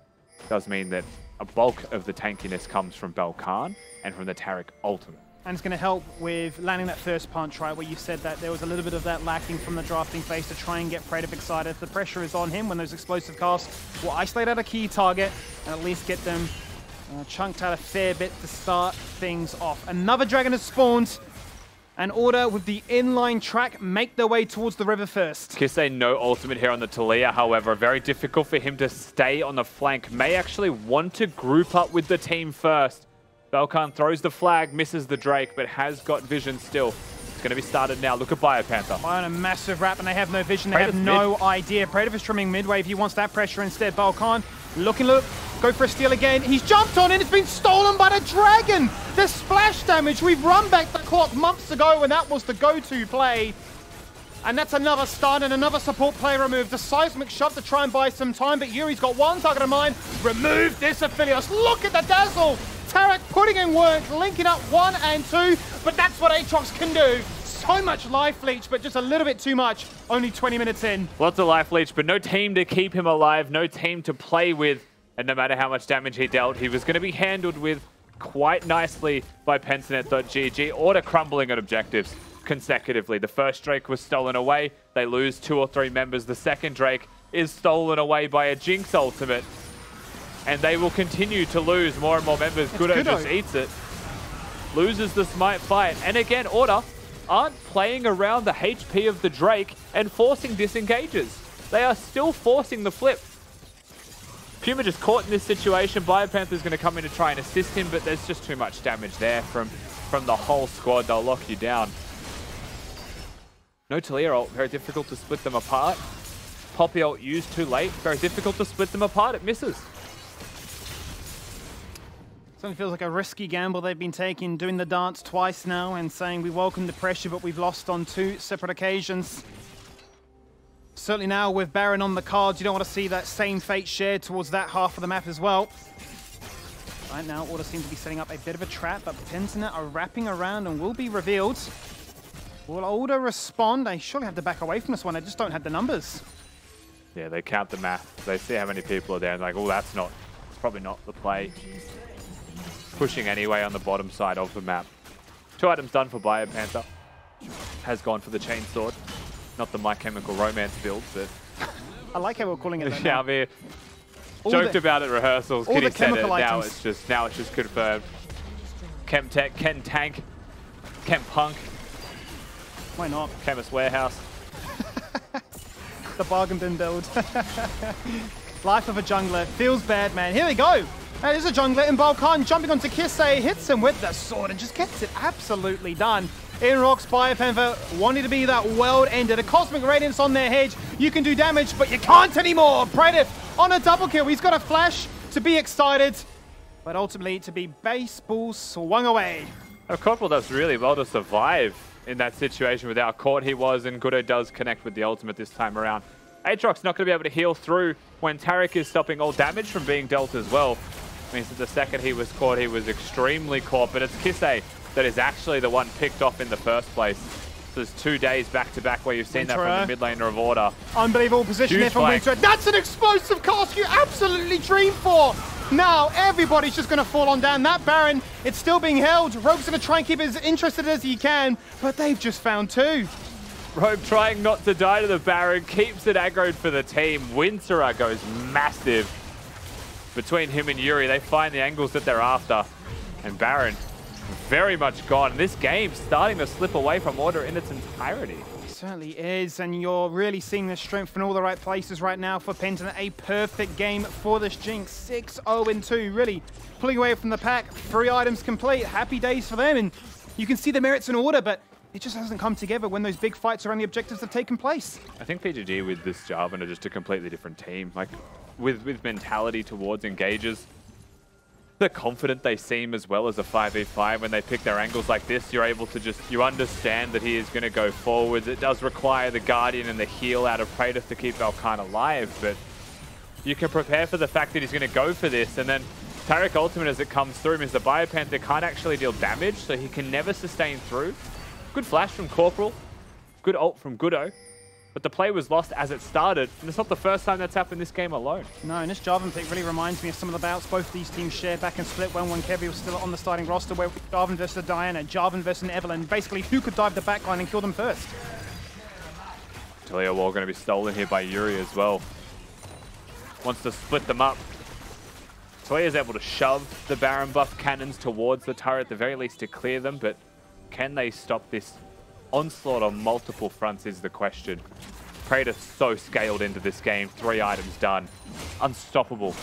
Does mean that a bulk of the tankiness comes from Balkan and from the Taric ultimate. And it's going to help with landing that first punch, right, where you said that there was a little bit of that lacking from the drafting phase to try and get Praetor excited. The pressure is on him when those explosive casts will isolate out a key target and at least get them chunked out a fair bit to start things off. Another dragon has spawned. And Order with the inline track make their way towards the river first. Kisei no ultimate here on the Talia, however. Very difficult for him to stay on the flank. May actually want to group up with the team first. Balkan throws the flag, misses the Drake, but has got vision still. It's going to be started now. Look at Biopanther. Bio on a massive wrap, and they have no vision. They have no idea. Praetor is trimming midwave. He wants that pressure instead. Balkan looking, go for a steal again. He's jumped on it. It's been stolen by the Dragon. The splash damage. We've run back the clock months ago when that was the go-to play. And that's another stun and another support play removed. The seismic shove to try and buy some time, but Yuri's got one target in mind. Remove this Aphelios. Look at the dazzle. Tarek putting in work, linking up 1 and 2, but that's what Aatrox can do. So much life leech, but just a little bit too much. Only 20 minutes in. Lots of life leech, but no team to keep him alive, no team to play with. And no matter how much damage he dealt, he was going to be handled with quite nicely by Pensinet.gg. Order crumbling at objectives consecutively. The first Drake was stolen away. They lose 2 or 3 members. The second Drake is stolen away by a Jinx ultimate. And they will continue to lose more and more members. Goodo just eats it. Loses the smite fight. And again, Order aren't playing around the HP of the Drake and forcing disengages. They are still forcing the flip. Puma just caught in this situation. Biopanther's going to come in to try and assist him, but there's just too much damage there from from the whole squad, they'll lock you down. No Talia ult, very difficult to split them apart. Poppy ult used too late, very difficult to split them apart, it misses. Certainly feels like a risky gamble they've been taking, doing the dance twice now and saying we welcome the pressure, but we've lost on 2 separate occasions. Certainly now with Baron on the cards, you don't want to see that same fate shared towards that half of the map as well. Right now, Order seem to be setting up a bit of a trap, but Pentanet are wrapping around and will be revealed. Will Order respond? They surely have to back away from this one. They just don't have the numbers. Yeah, they count the math. They see how many people are there and like, oh, it's probably not the play. Pushing anyway on the bottom side of the map. 2 items done for Biopanther. Has gone for the Chainsword. Not the My Chemical Romance build, but... I like how we're calling it that now. now. Joked about it at rehearsals. Kitty said it. Items. Now it's just confirmed. Chemtech, Ken Tank, Chem Punk. Why not? Chemist Warehouse. The bargain bin build. Life of a jungler. Feels bad, man. Here we go. There's a jungler in Balkan jumping onto Kisei. Hits him with the sword and just gets it absolutely done. In rocks, Biopanther wanting to be that world ender. The Cosmic Radiance on their head. You can do damage, but you can't anymore. Praetor on a double kill. He's got a flash to be excited, but ultimately to be baseball swung away. Corporal does really well to survive in that situation with how caught he was, and Gudo does connect with the ultimate this time around. Aatrox's not going to be able to heal through when Taric is stopping all damage from being dealt as well. Means that the second he was caught, he was extremely caught, but it's Kisei that is actually the one picked off in the first place. So there's 2 days back-to-back where you've seen that from the mid laner of Order. Unbelievable position there from Winter. That's an explosive cast you absolutely dreamed for. Now everybody's just going to fall on down. That Baron, it's still being held. Rogue's going to try and keep as interested as he can, but they've just found 2. Rogue trying not to die to the Baron, keeps it aggroed for the team. Winterer goes massive. Between him and Yuri, they find the angles that they're after. And Baron, very much gone. This game starting to slip away from Order in its entirety. It certainly is, and you're really seeing the strength in all the right places right now for Pentanet. A perfect game for this Jinx. 6-0-2, really pulling away from the pack. 3 items complete. Happy days for them, and you can see the merits in Order, but it just hasn't come together when those big fights around the objectives have taken place. I think PGG with this Jarvan are just a completely different team. Like, with mentality towards engages. The confident they seem as well as a 5v5 when they pick their angles like this. You're able to you understand that he is going to go forwards. It does require the Guardian and the heal out of Praetor to keep Valkyne alive, but you can prepare for the fact that he's going to go for this, and then Taric ultimate as it comes through means the Biopanther can't actually deal damage, so he can never sustain through. Good flash from Corporal, good ult from Gudo. But the play was lost as it started, and it's not the first time that's happened this game alone. No, and this Jarvan pick really reminds me of some of the bouts both these teams shared back in Split when Kevy was still on the starting roster, where Jarvan versus Diana, Jarvan versus Evelyn, basically who could dive the backline and kill them first. Talia wall going to be stolen here by Yuri as well. Wants to split them up. Talia is able to shove the Baron buff cannons towards the turret, at the very least to clear them, but can they stop this onslaught on multiple fronts is the question. Praetor so scaled into this game, 3 items done, unstoppable,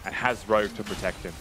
and has Rogue to protect him.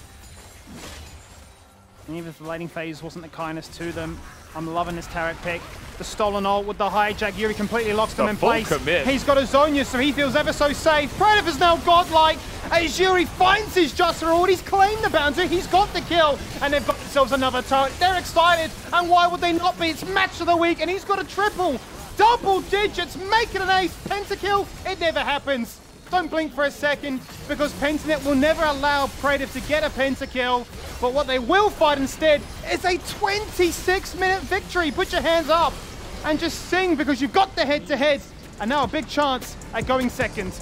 And even if the laning phase wasn't the kindness to them, I'm loving this Taric pick. The stolen ult with the hijack, Yuri completely locks them in place. Commit. He's got a Zonya, so he feels ever so safe. Praetor is now godlike as Yuri finds his just reward. He's claimed the boundary, he's got the kill, and they've got themselves another turret. They're excited, and why would they not be? It's match of the week, and he's got a triple. Double digits, making an ace. Pentakill, it never happens. Don't blink for a second, because Pentanet will never allow Praetor to get a pentakill. But what they will fight instead is a 26-minute victory. Put your hands up and just sing, because you've got the head-to-head, and now a big chance at going second.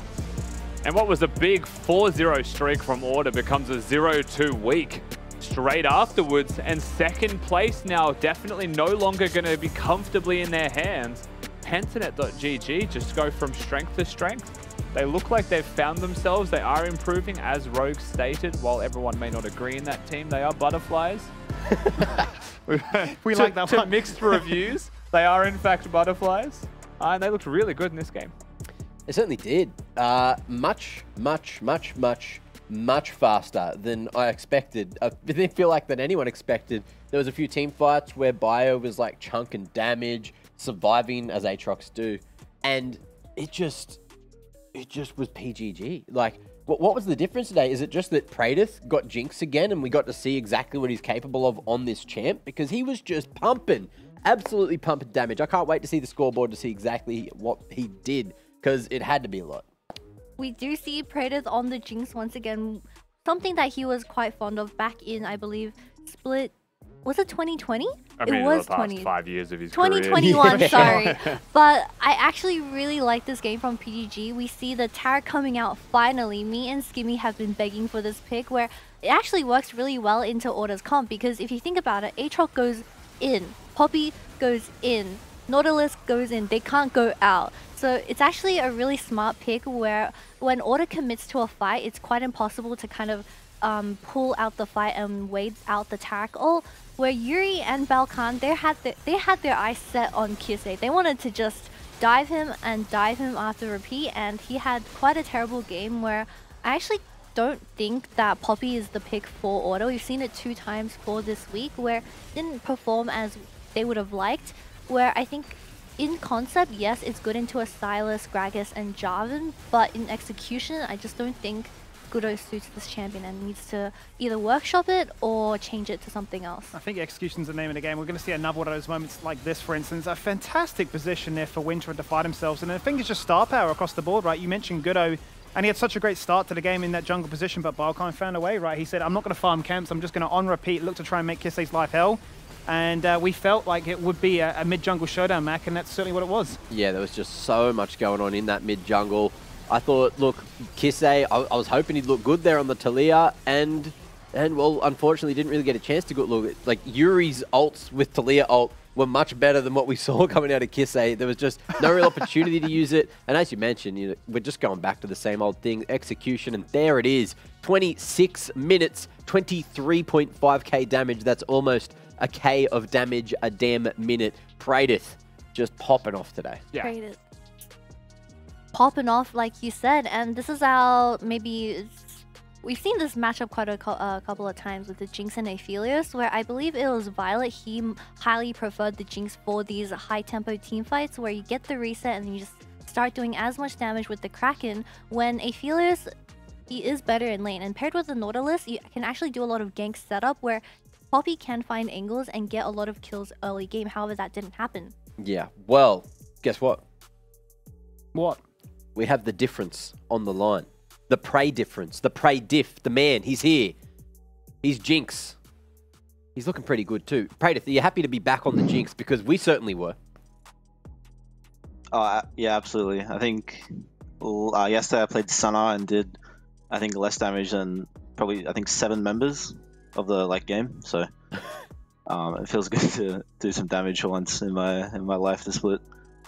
And what was a big 4-0 streak from Order becomes a 0-2 week straight afterwards, and second place now definitely no longer going to be comfortably in their hands. Pentanet.gg just go from strength to strength. They look like they've found themselves. They are improving, as Rogue stated. While everyone may not agree in that team, they are butterflies. We like that one. Mixed reviews. They are, in fact, butterflies. And they looked really good in this game. They certainly did. Much much faster than I expected. I didn't feel like that anyone expected. There was a few team fights where Bio was like chunking damage, surviving as Aatrox do, and it just was PGG. Like, what was the difference today? Is it just that Praedyth got Jinx again and we got to see exactly what he's capable of on this champ? Because he was just pumping, absolutely pumping damage. I can't wait to see the scoreboard to see exactly what he did, because it had to be a lot. We do see Praedyth on the Jinx once again, something that he was quite fond of back in, I believe, Split. Was it 2020? I mean, it was the past 20. 5 years of his 2021, career. sorry. But I actually really like this game from PGG. We see the Tara coming out finally. Me and Skimmy have been begging for this pick, where it actually works really well into Order's comp, because if you think about it, Aatrox goes in, Poppy goes in, Nautilus goes in, they can't go out. So it's actually a really smart pick where when Order commits to a fight, it's quite impossible to kind of pull out the fight and wait out the Tarak ult. Where Yuri and Balkan, they had their eyes set on Kisei. They wanted to just dive him and dive him after repeat, and he had quite a terrible game where I actually don't think that Poppy is the pick for Order. We've seen it 2 times for this week where it didn't perform as they would have liked, where I think in concept, yes, it's good into a Sylas, Gragas, and Jarvan, but in execution, I just don't think Gudo suits this champion and needs to either workshop it or change it to something else. I think execution's the name of the game. We're going to see another one of those moments like this, for instance. A fantastic position there for Winter to fight themselves. And I think it's just star power across the board, right? You mentioned Gudo, and he had such a great start to the game in that jungle position, but Balkan found a way, right? He said, I'm not going to farm camps. I'm just going to on repeat, look to try and make Kisei's life hell. And we felt like it would be a mid-jungle showdown, Mac, and that's certainly what it was. Yeah, there was just so much going on in that mid-jungle. I thought, look, Kisei, I was hoping he'd look good there on the Talia, and well, unfortunately didn't really get a chance to look. Like, Yuri's ults with Talia ult were much better than what we saw coming out of Kisei. There was just no real opportunity to use it. And as you mentioned, you know, we're just going back to the same old thing, execution, and there it is. 26 minutes, 23.5k damage. That's almost a K of damage a damn minute. Praedyth just popping off today. Yeah. Praedyth popping off, like you said, and this is how we've seen this matchup quite a couple of times with the Jinx and Aphelios, where I believe it was Violet. He highly preferred the Jinx for these high-tempo team fights where you get the reset and you just start doing as much damage with the Kraken, when Aphelios, he is better in lane. And paired with the Nautilus, you can actually do a lot of gank setup where Poppy can find angles and get a lot of kills early game. However, that didn't happen. Yeah, well, guess what? What? We have the difference on the line. The Prey difference. The Prey diff. The man. He's here. He's Jinx. He's looking pretty good too. Praedyth, are you happy to be back on the Jinx? Because we certainly were. Yeah, absolutely. I think yesterday I played Sana and did, I think, less damage than probably, I think, 7 members of the game. So it feels good to do some damage for once in my life this split.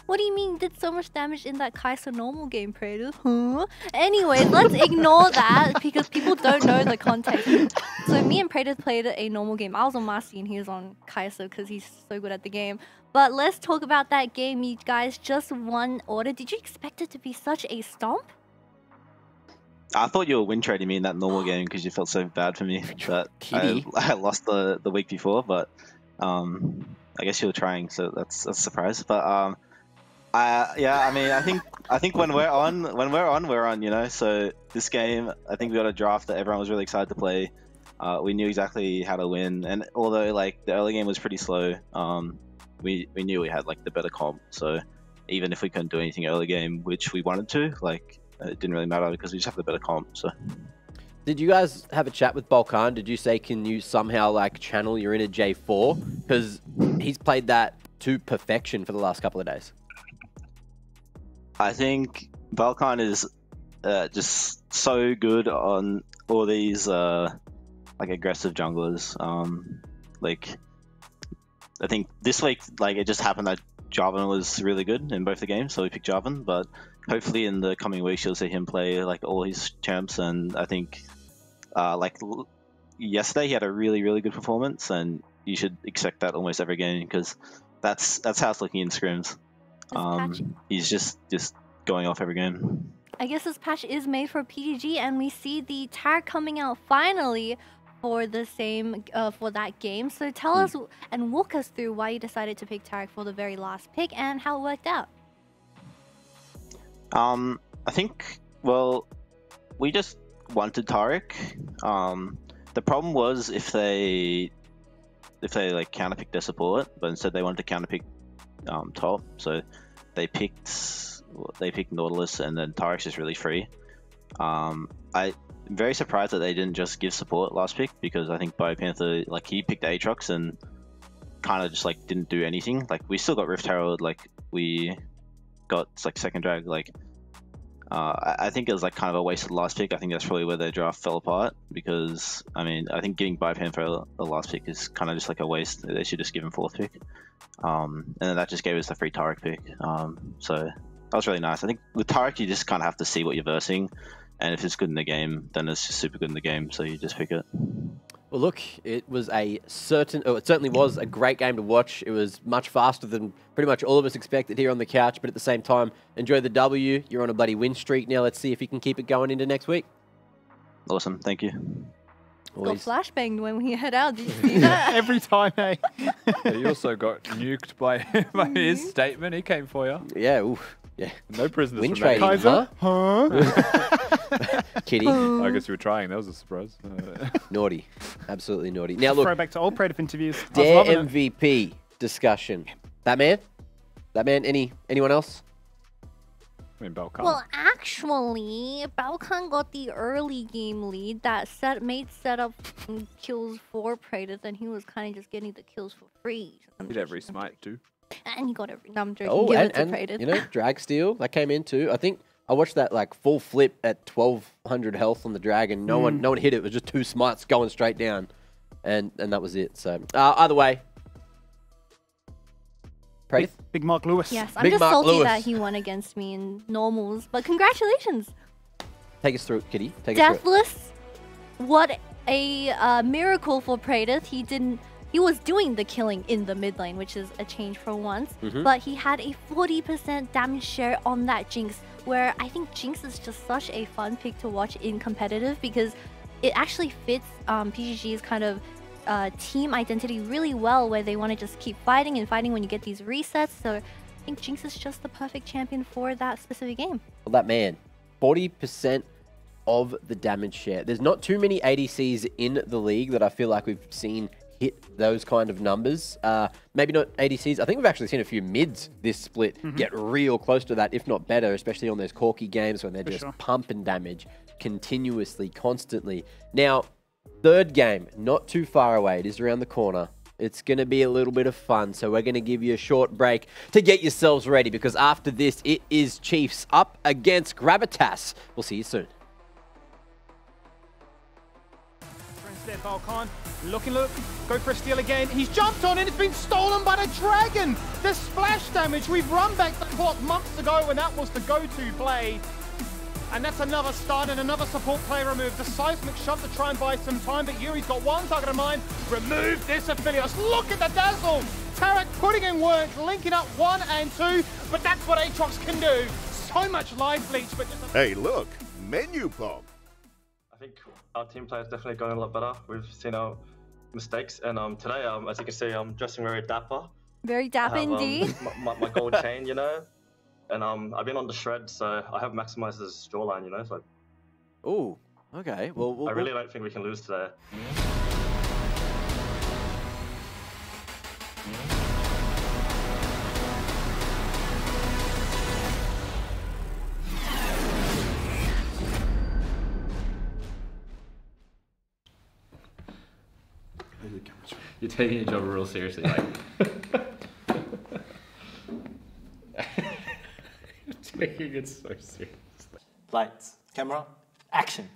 What do you mean did so much damage in that Kai'Sa normal game, Praedyth? Huh? Anyway, let's ignore that because people don't know the context. So me and Praedyth played a normal game. I was on Marcy and he was on Kai'Sa because he's so good at the game. But let's talk about that game. You guys just won Order. Did you expect it to be such a stomp? I thought you were win trading me in that normal game because you felt so bad for me that I lost the week before. But I guess you were trying, so that's a surprise. But yeah, I mean, I think when we're on, we're on, you know. So this game, I think we got a draft that everyone was really excited to play. We knew exactly how to win, and although like the early game was pretty slow, we knew we had like the better comp. So even if we couldn't do anything early game, which we wanted to, like it didn't really matter because we just have the better comp. So. Did you guys have a chat with Balkan? Did you say, can you somehow like channel your inner J4? Because he's played that to perfection for the last couple of days. I think Balkan is just so good on all these like aggressive junglers. Like I think this week, like it just happened that Jarvan was really good in both the games, so we picked Jarvan. But hopefully in the coming weeks you'll see him play like all his champs, and I think like yesterday he had a really good performance, and you should expect that almost every game because that's how it's looking in scrims. He's just going off every game. I guess this patch is made for PGG, and we see the tag coming out finally for the same for that game. So tell us and walk us through why you decided to pick Tarek for the very last pick and how it worked out. I think, well, we just wanted Tarek. The problem was if they like counterpicked their support, but instead they wanted to counterpick top, so they picked Nautilus, and then Tarek's just really free. I'm very surprised that they didn't just give support last pick, because I think BioPanther, like, he picked Aatrox and kind of just like didn't do anything. Like, we still got Rift Herald, like we got like second drag, like I think it was like kind of a wasted last pick. I think that's probably where their draft fell apart, because I mean, I think giving BioPanther a last pick is kind of just like a waste. They should just give him fourth pick, and then that just gave us the free Tarek pick. So that was really nice. I think with Tarek, you just kind of have to see what you're versing, and if it's good in the game, then it's just super good in the game, so you just pick it. Well, look, it was it certainly was a great game to watch. It was much faster than pretty much all of us expected here on the couch, but at the same time, enjoy the W. You're on a bloody win streak now. Let's see if you can keep it going into next week. Awesome, thank you. Got flashbanged when we head out. Did you see that? Every time, hey. Yeah, you also got nuked by his statement. He came for you. Yeah, oof. Yeah. No prisoners Win for trading, Kaiser? Kitty. I guess you were trying. That was a surprise. Naughty. Absolutely naughty. Now look, Throwback to old Predator interviews. Dare MVP discussion. That man? Anyone else? I mean, Balkan. Well, actually, Balkan got the early game lead that made setup kills for Predator, and he was kind of just getting the kills for free. Did every smite too? And he got every. No, I'm joking. Oh, Give and, it to Predator. you know, drag steal that came in too. I think I watched that like full flip at 1200 health on the drag, and no one hit it. It was just 2 smites going straight down, and that was it. So either way, Big Mark Lewis. Yes, I'm just salty that he won against me in normals, but congratulations. Take us through it, Kitty. Take us through it. Deathless, what a miracle for Predator. He was doing the killing in the mid lane, which is a change for once, but he had a 40% damage share on that Jinx, where I think Jinx is just such a fun pick to watch in competitive, because it actually fits PGG's kind of team identity really well, where they want to just keep fighting and fighting when you get these resets. So I think Jinx is just the perfect champion for that specific game. Well, that man, 40% of the damage share. There's not too many ADCs in the league that I feel like we've seen hit those kind of numbers. Maybe not ADCs. I think we've actually seen a few mids this split get real close to that, if not better, especially on those Corki games when they're just pumping damage continuously, constantly. Now, third game, not too far away. It is around the corner. It's going to be a little bit of fun, so we're going to give you a short break to get yourselves ready, because after this, it is Chiefs up against Gravitas. We'll see you soon. Instead, Balkan looking, go for a steal again. He's jumped on and it's been stolen by the Dragon. The splash damage, we've run back the clock months ago when that was the go-to play. And that's another stun and another support play removed. The seismic shot to try and buy some time, but Yuri's got one target in mind. Remove this Aphelios. Look at the dazzle. Tarek putting in work, linking up 1 and 2, but that's what Aatrox can do. So much life leech, but just Hey, look, Menulog. I think our team play has definitely gone a lot better. We've seen our mistakes, and today, as you can see, I'm dressing very dapper. Very dapper indeed. My gold chain, you know, and I've been on the shred, so I have maximized this jawline, you know. So. Ooh, okay. Well, I really don't think we can lose today. You're taking your job real seriously, like. You're taking it so seriously. Lights, camera, action.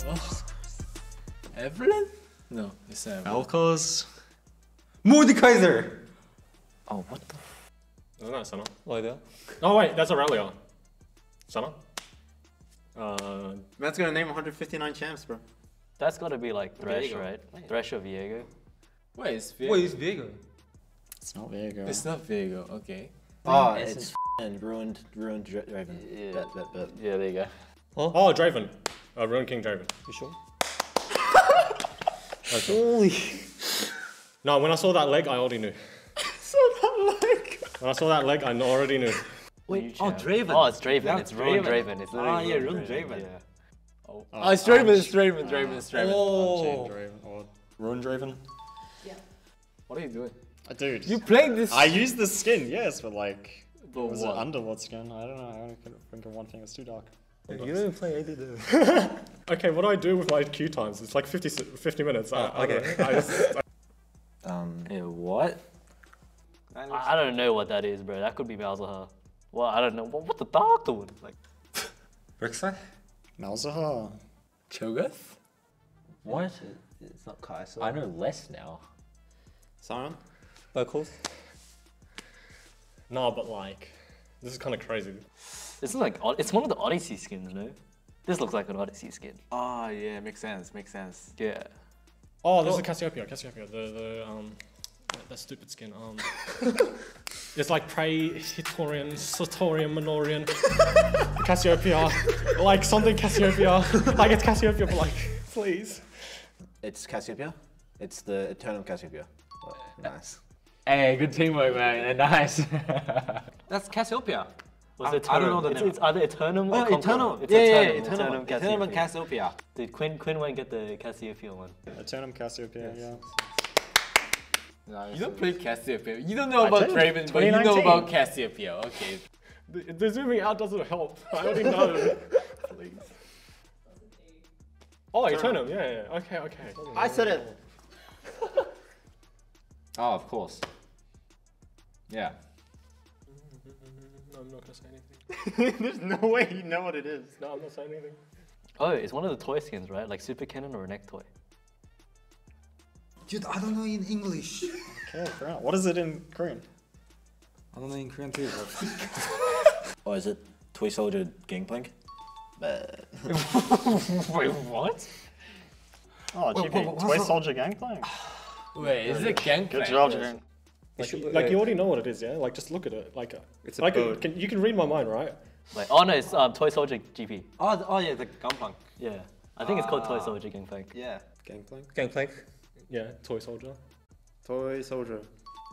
Oh. Evelyn? No, it's Alcos. Mordekaiser! Oh, what the? No, no, Sana. Like that. Oh wait, that's Aurelia. Sana. Man's gonna name 159 champs, bro. That's got to be like Thresh, Viego. right? Thresh or Viego. Wait, it's Viego. Wait, it's Viego. It's not Viego. It's not Viego. Okay. Oh, it's ruined Draven. Yeah. Bet. Yeah, there you go. Huh? Oh, Draven. Ruined King Draven. You sure? Holy. No, when I saw that leg, I already knew. When I saw that leg, I already knew. Wait, oh, Draven. Oh, it's Draven. That's It's ruined Draven. It's literally yeah, ruined Draven. Yeah. Oh, it's Draven. It's Draven. It's Draven. Oh. Ruined Draven? What are you doing? Dude. You played this? I used the skin, yes, but like... But was it what? Underworld skin? I don't know. I only couldn't think of one thing. It's too dark. You didn't play AD though. Okay, what do I do with my queue times? It's like 50 minutes. Okay. Yeah, what? I don't know what that is, bro. That could be Malzahar. Well, I don't know. What the dark doing? Like, Rek'Sai? Malzahar. Cho'Gath? what? It's not Kai'Sa. I know less now. Sauron? Locals? No, but like, this is kind of crazy. This is like, it's one of the Odyssey skins, no? This looks like an Odyssey skin. Oh yeah, makes sense. Yeah. Oh, this is Cassiopeia. That stupid skin. It's like Prey, Hitorian, Satorian, Minorian, Cassiopeia, like something Cassiopeia. Like it's Cassiopeia, but like, please. It's Cassiopeia. It's the Eternum Cassiopeia. Oh, nice. Hey, good teamwork, man. Nice. That's Cassiopeia. Was it I don't know the name. It's either Eternum or Eternal. It's Eternum Cassiopeia. and Cassiopeia. Dude, Quinn won't get the Cassiopeia one. Eternum Cassiopeia, yeah. You don't play Cassiopeia. You don't know about did. Draven, but you know about Cassiopeia. Okay. The zooming out doesn't help. I already know. Please. Oh, Eternum. Yeah. Okay. I said it. Oh, of course. Yeah. No, I'm not gonna say anything. There's no way you know what it is. No, I'm not saying anything. Oh, it's one of the toy skins, right? Like Super Cannon or a neck toy. Dude, I don't know in English. Okay, fair enough. What is it in Korean? I don't know in Korean too. Or is it Toy Soldier Gangplank? Wait, what? Oh, GP. Toy Soldier Gangplank. Wait, is it Gangplank? Good job, Jaren. Like you already know what it is, yeah? Like just look at it. Like, it's a like bird. you can read my mind, right? Like, oh no, it's Toy Soldier GP. Oh yeah, the Gangplank. Yeah, I think it's called Toy Soldier Gangplank. Yeah. Gangplank? Gangplank. Yeah, Toy Soldier. Toy Soldier.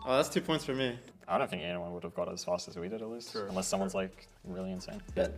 Oh, that's 2 points for me. I don't think anyone would have got as fast as we did, at least. Unless someone's like really insane. Bet.